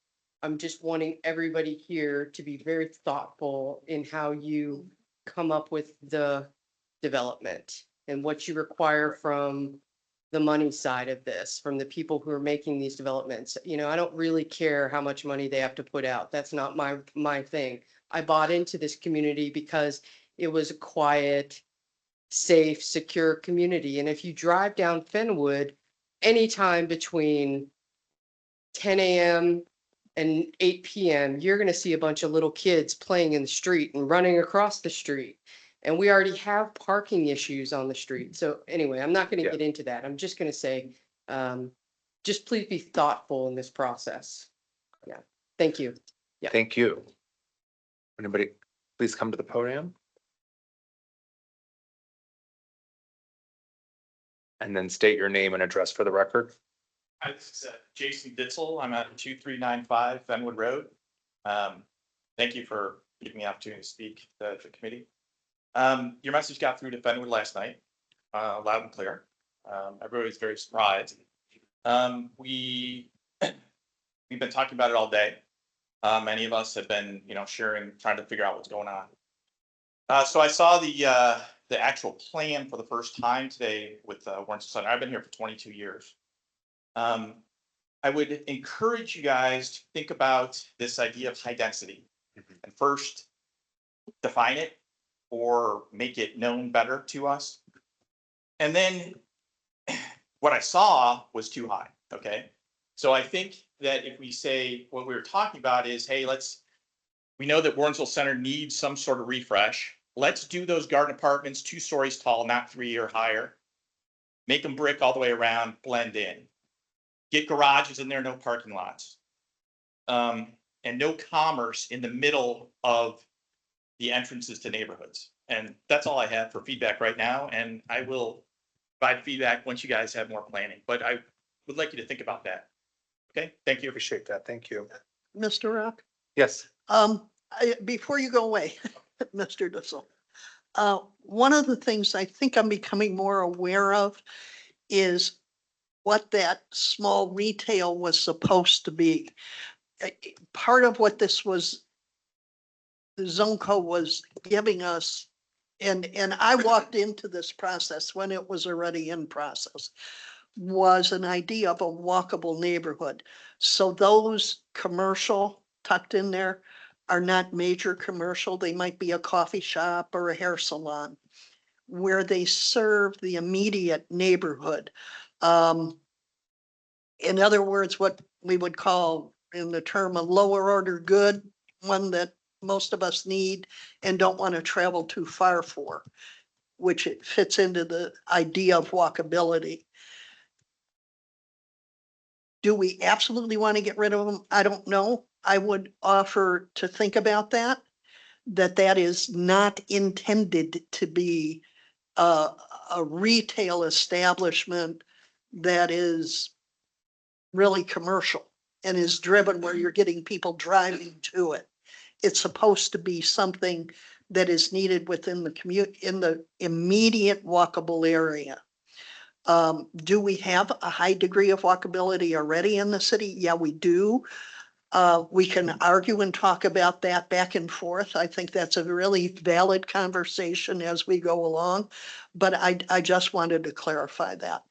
wanting everybody here to be very thoughtful in how you come up with the development and what you require from the money side of this, from the people who are making these developments. I don't really care how much money they have to put out. That's not my thing. I bought into this community because it was a quiet, safe, secure community. And if you drive down Fenwood, anytime between 10 a.m. and 8 p.m., you're going to see a bunch of little kids playing in the street and running across the street. And we already have parking issues on the street. So anyway, I'm not going to Yeah. get into that. I'm just going to say, just please be thoughtful in this process. Yeah. Thank you. Yeah. Thank you. Anybody, please come to the podium. And then state your name and address for the record. Hi, this is Jason Ditzel. I'm at 2395 Fenwood Road. Thank you for giving me the opportunity to speak to the committee. Your message got through to Fenwood last night, loud and clear. Everybody was very surprised. We've been talking about it all day. Many of us have been, sharing, trying to figure out what's going on. So I saw the actual plan for the first time today with Warrensville Center. I've been here for 22 years. I would encourage you guys to think about this idea of high density and first define it or make it known better to us. And then what I saw was too high. Okay. So I think that if we say what we were talking about is, hey, we know that Warrensville Center needs some sort of refresh. Let's do those garden apartments 2 stories tall, not 3 or higher. Make them brick all the way around, blend in. Get garages in there, no parking lots. And no commerce in the middle of the entrances to neighborhoods. And that's all I have for feedback right now. And I will provide feedback once you guys have more planning, but I would like you to think about that. Okay, thank you. Appreciate that. Thank you. Mr. Rock, Yes. before you go away, Mr. Dissel, one of the things I think I'm becoming more aware of is what that small retail was supposed to be. Part of what this was, the zone code was giving us, and I walked into this process when it was already in process, was an idea of a walkable neighborhood. So those commercial tucked in there are not major commercial. They might be a coffee shop or a hair salon where they serve the immediate neighborhood. In other words, what we would call in the term a lower order good, one that most of us need and don't want to travel too far for, which it fits into the idea of walkability. Do we absolutely want to get rid of them? I don't know. I would offer to think about that is not intended to be a retail establishment that is really commercial and is driven where you're getting people driving to it. It's supposed to be something that is needed within the in the immediate walkable area. Do we have a high degree of walkability already in the city? Yeah, we do. We can argue and talk about that back and forth. I think that's a really valid conversation as we go along, but I just wanted to clarify that.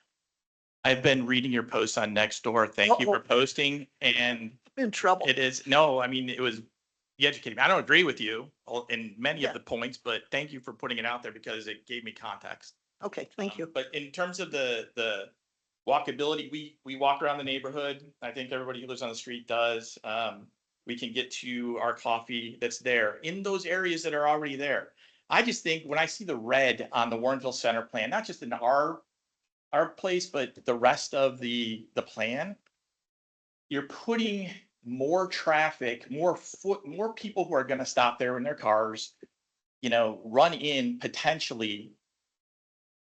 I've been reading your post on Nextdoor. Thank you for posting. And In trouble. it is, no, I mean, it was educating me. I don't agree with you in many Yeah. of the points, but thank you for putting it out there because it gave me context. Okay, thank you. But in terms of the walkability, we walk around the neighborhood. I think everybody who lives on the street does. We can get to our coffee that's there in those areas that are already there. I just think when I see the red on the Warrensville Center plan, not just in our place, but the rest of the plan, you're putting more traffic, more people who are going to stop there in their cars, run in potentially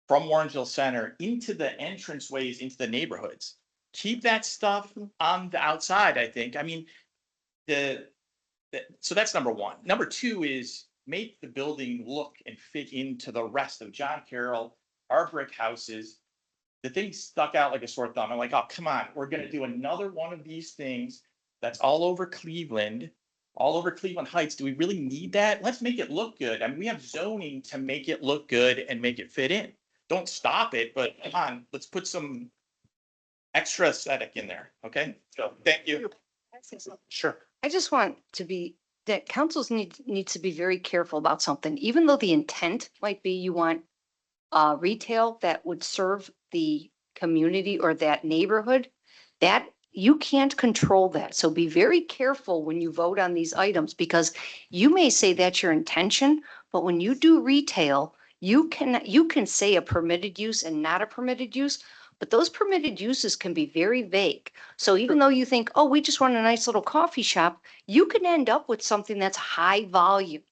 from Warrensville Center into the entranceways into the neighborhoods. Keep that stuff on the outside, I think. I mean, so that's number one. Number two is make the building look and fit into the rest of John Carroll, our brick houses. The thing stuck out like a sore thumb. I'm like, oh, come on, we're gonna do another one of these things that's all over Cleveland Heights. Do we really need that? Let's make it look good. I mean, we have zoning to make it look good and make it fit in. Don't stop it, but come on, let's put some extra aesthetic in there, okay? So, thank you. Sure. I just want to be, that councils needs to be very careful about something, even though the intent might be you want retail that would serve the community or that neighborhood, that you can't control that. So be very careful when you vote on these items, because you may say that's your intention, but when you do retail, you can say a permitted use and not a permitted use, but those permitted uses can be very vague. So even though you think, oh, we just want a nice little coffee shop, you can end up with something that's high volume.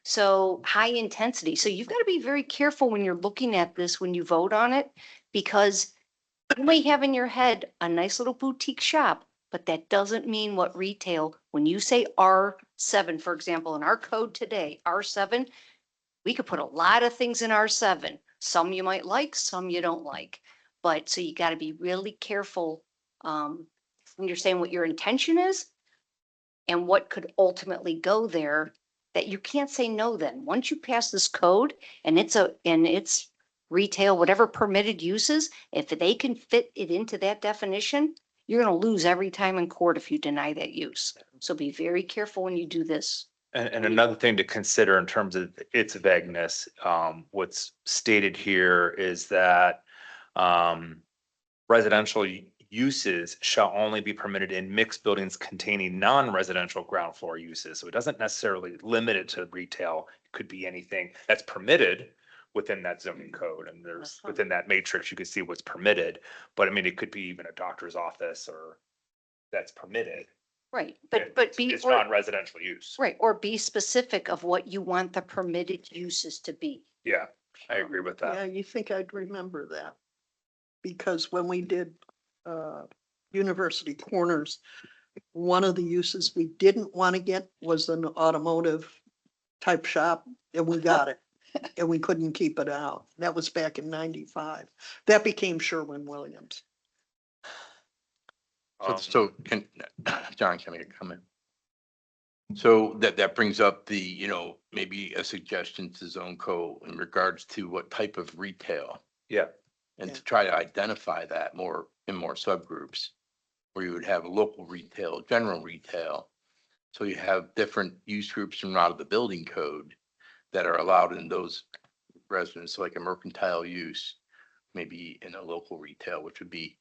So high intensity. So you've got to be very careful when you're looking at this, when you vote on it, because you may have in your head a nice little boutique shop, but that doesn't mean what retail, when you say R7, for example, in our code today, R7, we could put a lot of things in R7. Some you might like, some you don't like. But so you got to be really careful when you're saying what your intention is and what could ultimately go there, that you can't say no then. Once you pass this code and it's retail, whatever permitted uses, if they can fit it into that definition, you're going to lose every time in court if you deny that use. So be very careful when you do this. And another thing to consider in terms of its vagueness, what's stated here is that residential uses shall only be permitted in mixed buildings containing non-residential ground floor uses. So it doesn't necessarily limit it to retail. It could be anything that's permitted within that zoning code. And there's within that matrix, you can see what's permitted. But I mean, it could be even a doctor's office or that's permitted. Right, but be. It's non-residential use. Right, or be specific of what you want the permitted uses to be. Yeah, I agree with Yeah, that. you think I'd remember that? Because when we did University Corners, one of the uses we didn't want to get was an automotive type shop, and we got it. And we couldn't keep it out. That was back in 95. That became Sherwin-Williams. So can, John, can I make a comment? So that brings up the, maybe a suggestion to Zone Co in regards to what type of retail. Yeah. And Yeah. to try to identify that more in more subgroups, where you would have local retail, general retail. So you have different use groups from out of the building code that are allowed in those residents, like a mercantile use, maybe in a local retail, which would be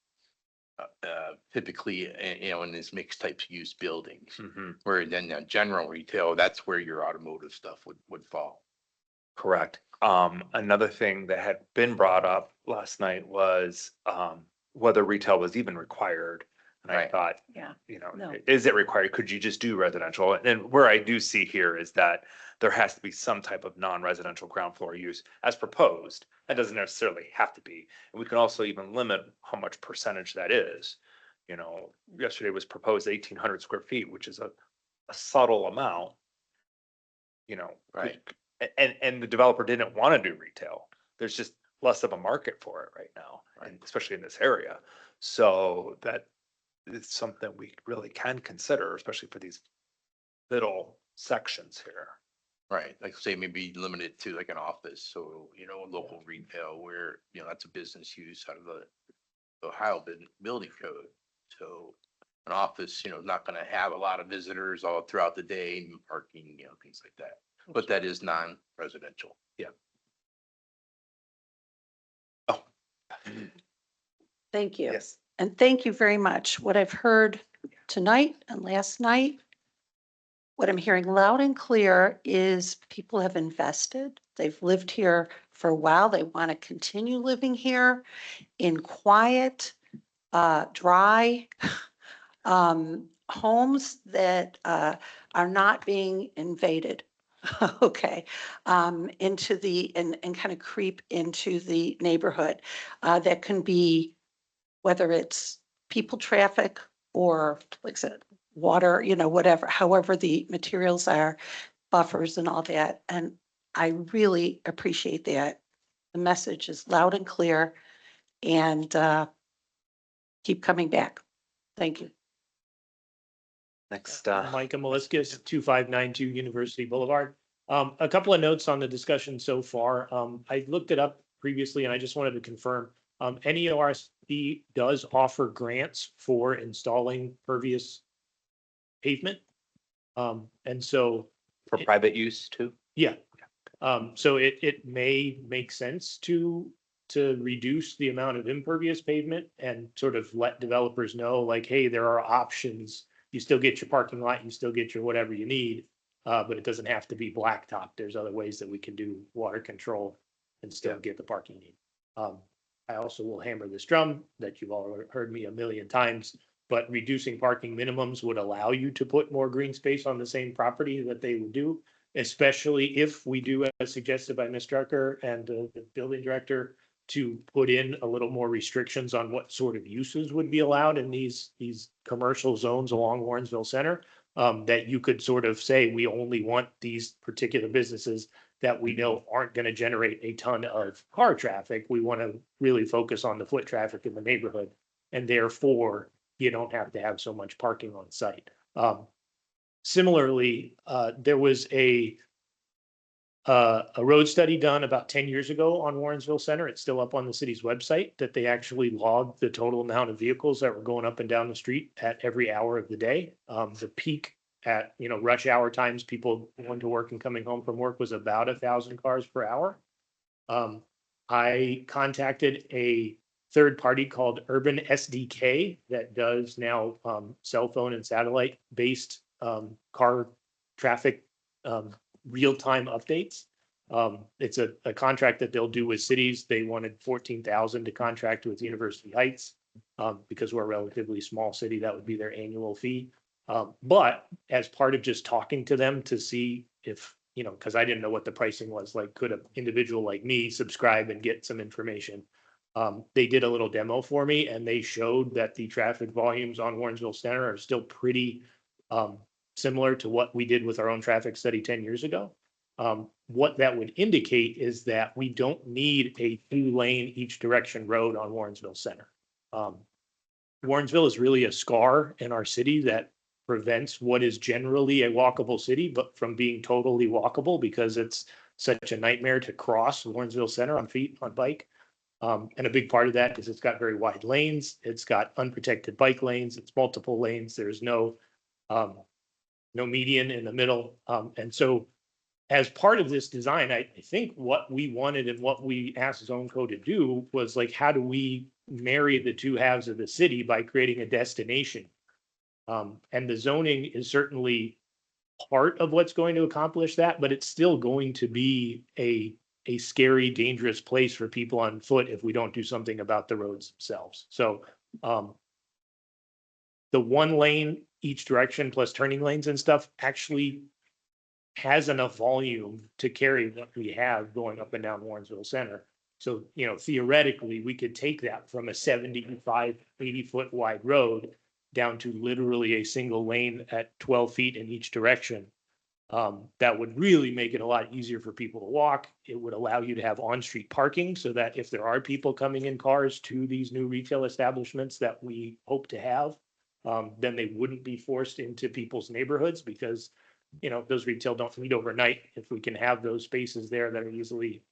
typically, in these mixed types of use buildings, Mhm. where then general retail, that's where your automotive stuff would fall. Correct. Another thing that had been brought up last night was whether retail was even required. And I Right. thought, Yeah. No. is it required? Could you just do residential? And where I do see here is that there has to be some type of non-residential ground floor use as proposed. That doesn't necessarily have to be. And we can also even limit how much percentage that is. Yesterday was proposed 1,800 square feet, which is a subtle amount. Right. And the developer didn't want to do retail. There's just less of a market for it right now, and especially in this area. So that is something we really can consider, especially for these little sections here. Right, like say maybe limited to like an office, so, local retail where, that's a business use out of the Ohio building code. So an office, not gonna have a lot of visitors all throughout the day, and parking, things like that. But that is non-residential. Yeah. Thank you. Yes. And thank you very much. What I've heard tonight and last night, what I'm hearing loud and clear is people have invested. They've lived here for a while. They want to continue living here in quiet, dry homes that are not being invaded. Okay, into the, and kind of creep into the neighborhood. That can be, whether it's people traffic or, like I said, water, whatever, however the materials are, buffers and all that. And I really appreciate that. The message is loud and clear, and keep coming back. Thank you. Next, Micah Meliscus, 2592 University Boulevard. A couple of notes on the discussion so far. I looked it up previously and I just wanted to confirm. NEORC does offer grants for installing pervious pavement. And so, For private use too? yeah. So it may make sense to reduce the amount of impervious pavement and sort of let developers know, like, hey, there are options. You still get your parking lot, you still get your whatever you need, but it doesn't have to be blacktop. There's other ways that we can do water control and still get the parking need. I also will hammer this drum that you've all heard me a million times, but reducing parking minimums would allow you to put more green space on the same property that they would do, especially if we do, as suggested by Ms. Drucker and the building director, to put in a little more restrictions on what sort of uses would be allowed in these commercial zones along Warrensville Center. That you could sort of say, we only want these particular businesses that we know aren't going to generate a ton of car traffic. We want to really focus on the foot traffic in the neighborhood. And therefore, you don't have to have so much parking on site. Similarly, there was a road study done about 10 years ago on Warrensville Center. It's still up on the city's website, that they actually logged the total amount of vehicles that were going up and down the street at every hour of the day. The peak at, rush hour times, people going to work and coming home from work, was about 1,000 cars per hour. I contacted a third party called Urban SDK that does now cell phone and satellite based car traffic real-time updates. It's a contract that they'll do with cities. They wanted 14,000 to contract with University Heights. Because we're a relatively small city, that would be their annual fee. But as part of just talking to them to see if, because I didn't know what the pricing was, like, could an individual like me subscribe and get some information? They did a little demo for me, and they showed that the traffic volumes on Warrensville Center are still pretty similar to what we did with our own traffic study 10 years ago. What that would indicate is that we don't need a 2-lane each direction road on Warrensville Center. Warrensville is really a scar in our city that prevents what is generally a walkable city, but from being totally walkable, because it's such a nightmare to cross Warrensville Center on bike. And a big part of that is it's got very wide lanes. It's got unprotected bike lanes. It's multiple lanes. There's no median in the middle. And so as part of this design, I think what we wanted and what we asked ZoneCo to do was, like, how do we marry the two halves of the city by creating a destination? And the zoning is certainly part of what's going to accomplish that, but it's still going to be a scary, dangerous place for people on foot if we don't do something about the roads themselves. So the 1 lane each direction plus turning lanes and stuff actually has enough volume to carry what we have going up and down Warrensville Center. So, theoretically, we could take that from a 75, 80-foot wide road down to literally a single lane at 12 feet in each direction. That would really make it a lot easier for people to walk. It would allow you to have on-street parking, so that if there are people coming in cars to these new retail establishments that we hope to have, then they wouldn't be forced into people's neighborhoods, because those retail don't meet overnight. If we can have those spaces there that are easily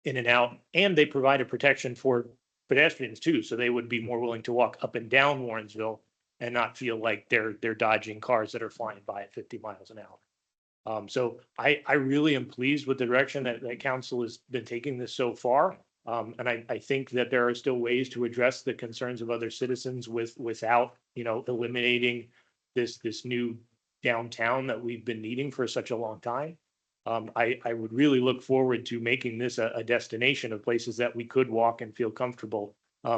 in and out, and they provide a protection for pedestrians too, so they would be more willing to walk up and down Warrensville and not feel like they're dodging cars that are flying by at 50 miles an hour. So I really am pleased with the direction that council has been taking this so far. And I think that there are still ways to address the concerns of other citizens without, eliminating this new downtown that we've been needing for such a long time. I would really look forward to making this a destination of places that we could walk and feel comfortable.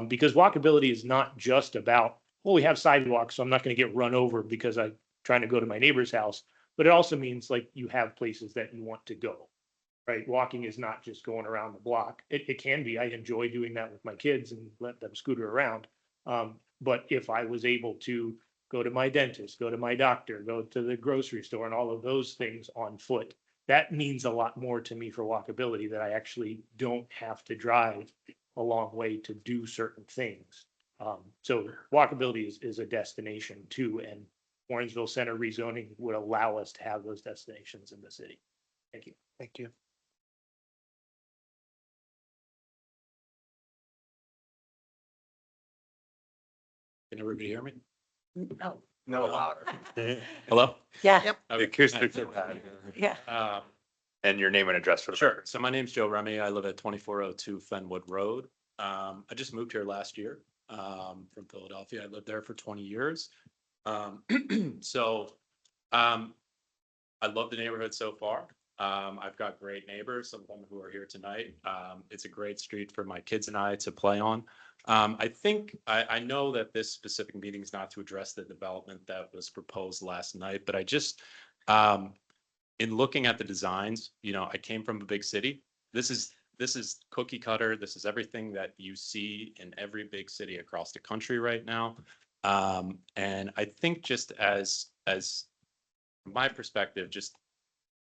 Because walkability is not just about, well, we have sidewalks, so I'm not going to get run over because I'm trying to go to my neighbor's house. but it also means like you have places that you want to go. Right? Walking is not just going around the block. It can be. I enjoy doing that with my kids and let them scooter around. But if I was able to go to my dentist, go to my doctor, go to the grocery store and all of those things on foot, that means a lot more to me for walkability, that I actually don't have to drive a long way to do certain things. So walkability is a destination too, and Warrensville Center rezoning would allow us to have those destinations in the city. Thank you. Thank you. Can everybody hear me? No. No, louder. Hello? Yeah, Yep. The acoustics are bad. yeah. And your name and address for the Sure. record. So my name's Joe Remy. I live at 2402 Fenwood Road. I just moved here last year from Philadelphia. I lived there for 20 years. So I love the neighborhood so far. I've got great neighbors, some of them who are here tonight. It's a great street for my kids and I to play on. I think, I know that this specific meeting is not to address the development that was proposed last night, but I just, in looking at the designs, you know, I came from a big city. This is cookie cutter. This is everything that you see in every big city across the country right now. And I think just as from my perspective, just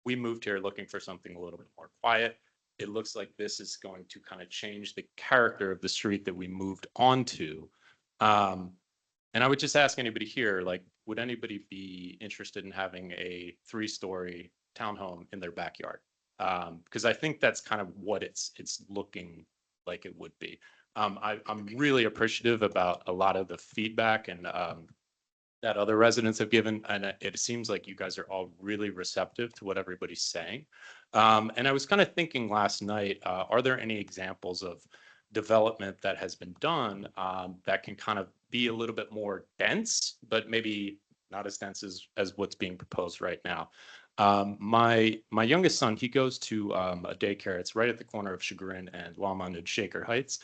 we moved here looking for something a little bit more quiet. It looks like this is going to kind of change the character of the street that we moved onto. And I would just ask anybody here, like, would anybody be interested in having a 3-story townhome in their backyard? Because I think that's kind of what it's looking like it would be. I'm really appreciative about a lot of the feedback and that other residents have given, and it seems like you guys are all really receptive to what everybody's saying. And I was kind of thinking last night, are there any examples of development that has been done that can kind of be a little bit more dense, but maybe not as dense as what's being proposed right now? My youngest son, he goes to a daycare. It's right at the corner of Chagrin and Longmont and Shaker Heights.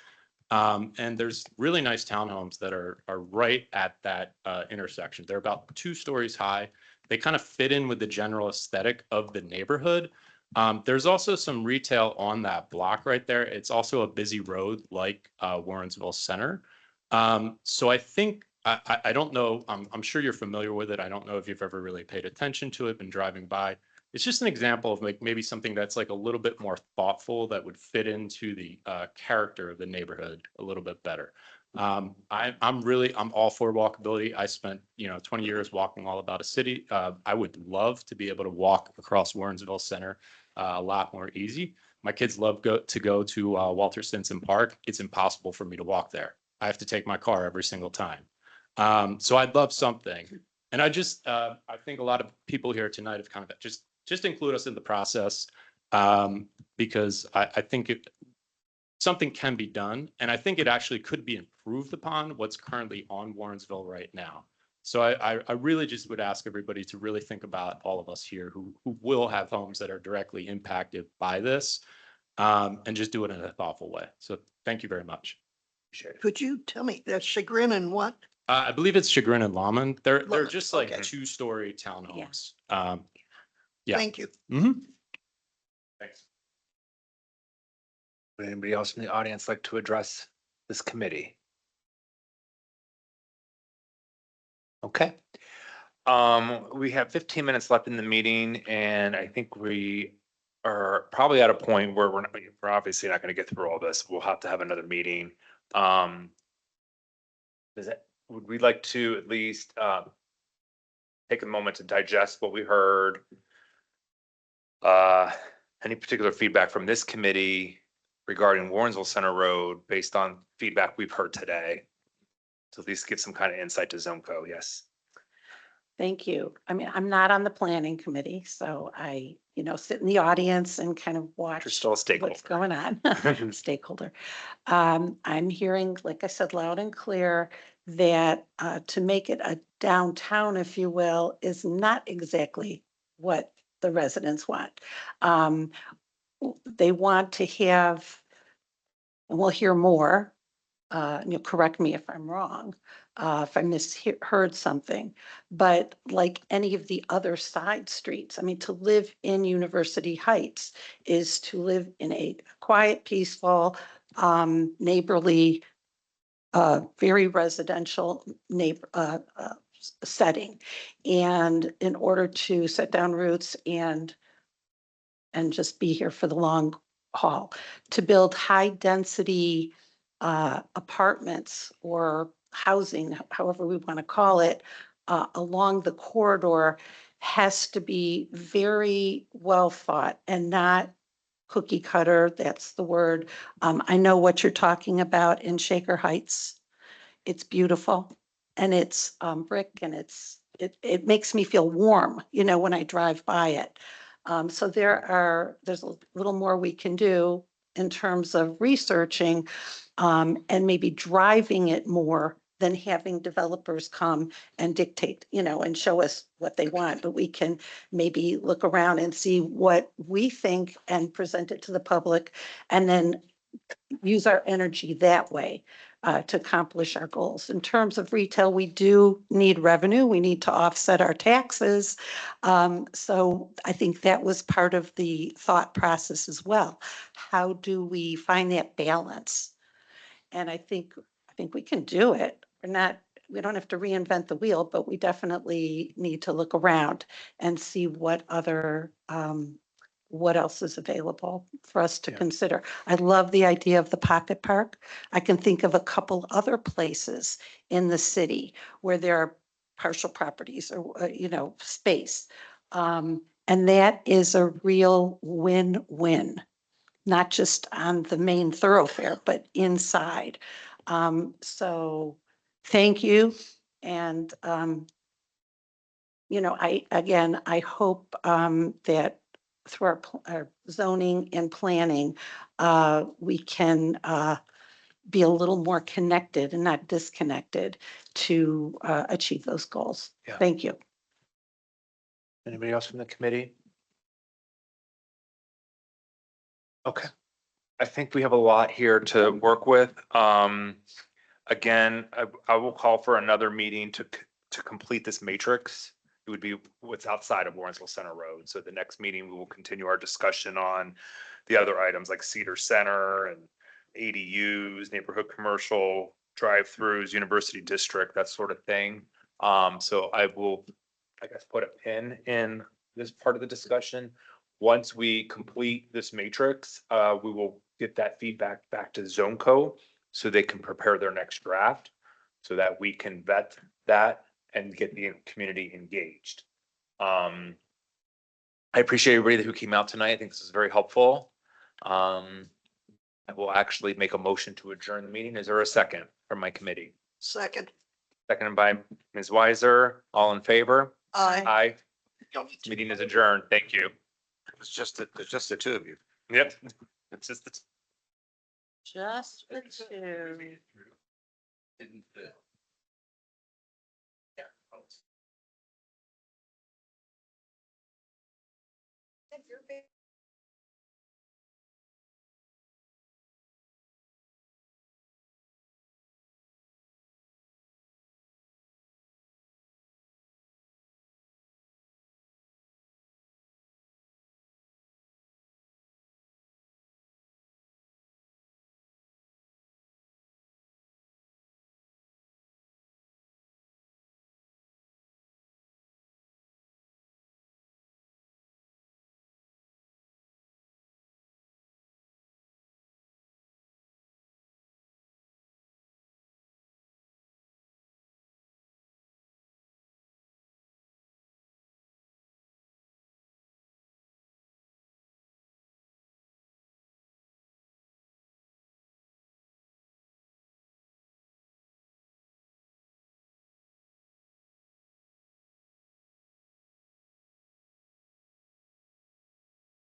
And there's really nice townhomes that are right at that intersection. They're about 2 stories high. They kind of fit in with the general aesthetic of the neighborhood. There's also some retail on that block right there. It's also a busy road like Warrensville Center. So I think, I don't know, I'm sure you're familiar with it. I don't know if you've ever really paid attention to it, been driving by. It's just an example of like maybe something that's like a little bit more thoughtful that would fit into the character of the neighborhood a little bit better. I'm all for walkability. I spent, 20 years walking all about a city. I would love to be able to walk across Warrensville Center a lot more easy. My kids love to go to Walter Stinson Park. It's impossible for me to walk there. I have to take my car every single time. So I'd love something. And I think a lot of people here tonight have kind of just include us in the process, because I think something can be done, and I think it actually could be improved upon what's currently on Warrensville right now. So I really just would ask everybody to really think about all of us here who will have homes that are directly impacted by this, and just do it in a thoughtful way. So thank you very much. Appreciate it. Could you tell me, that's Chagrin and what? I believe it's Chagrin and Longmont. They're Longmont, just like okay. 2-story townhomes. Yeah. Thank you. Thanks. Would anybody else in the audience like to address this committee? Okay, We have 15 minutes left in the meeting, and I think we are probably at a point where we're obviously not going to get through all this. We'll have to have another meeting. Would we like to at least take a moment to digest what we heard? Any particular feedback from this committee regarding Warrensville Center Road based on feedback we've heard today? To at least get some kind of insight to ZoneCo, yes. Thank you. I mean, I'm not on the planning committee, so I, sit in the audience and kind of watch You're still a stakeholder. what's going on. Stakeholder. I'm hearing, like I said, loud and clear that to make it a downtown, if you will, is not exactly what the residents want. They want to have, and we'll hear more, correct me if I'm wrong, if I misheard something, but like any of the other side streets, I mean, to live in University Heights is to live in a quiet, peaceful, neighborly, very residential setting. And in order to set down roots and just be here for the long haul, to build high density apartments or housing, however we want to call it, along the corridor has to be very well thought and not cookie cutter. That's the word. I know what you're talking about in Shaker Heights. It's beautiful and it's brick and it makes me feel warm, you know, when I drive by it. So there's a little more we can do in terms of researching and maybe driving it more than having developers come and dictate, you know, and show us what they want. But we can maybe look around and see what we think and present it to the public and then use our energy that way to accomplish our goals. In terms of retail, we do need revenue. We need to offset our taxes. So I think that was part of the thought process as well. How do we find that balance? And I think we can do it. We don't have to reinvent the wheel, but we definitely need to look around and see what else is available for us to Yeah. consider. I love the idea of the pocket park. I can think of a couple other places in the city where there are partial properties or, you know, space. And that is a real win-win, not just on the main thoroughfare, but inside. So thank you. And, you know, I hope that through our zoning and planning, we can be a little more connected and not disconnected to achieve those goals. Yeah. Thank you. Anybody else from the committee? Okay. I think we have a lot here to work with. Again, I will call for another meeting to complete this matrix. It would be what's outside of Lawrenceville Center Road. So the next meeting, we will continue our discussion on the other items like Cedar Center and ADUs, neighborhood commercial, drive-throughs, University District, that sort of thing. So I will, I guess, put a pin in this part of the discussion. Once we complete this matrix, we will get that feedback back to ZoneCo so they can prepare their next draft so that we can vet that and get the community engaged. I appreciate everybody who came out tonight. I think this is very helpful. I will actually make a motion to adjourn the meeting. Is there a second from my committee? Second. Seconded by Ms. Weiser. All in favor? Aye. Aye. Meeting is adjourned. Thank you. It's just the two of you. Yep. It's just the Just the two. Didn't fit.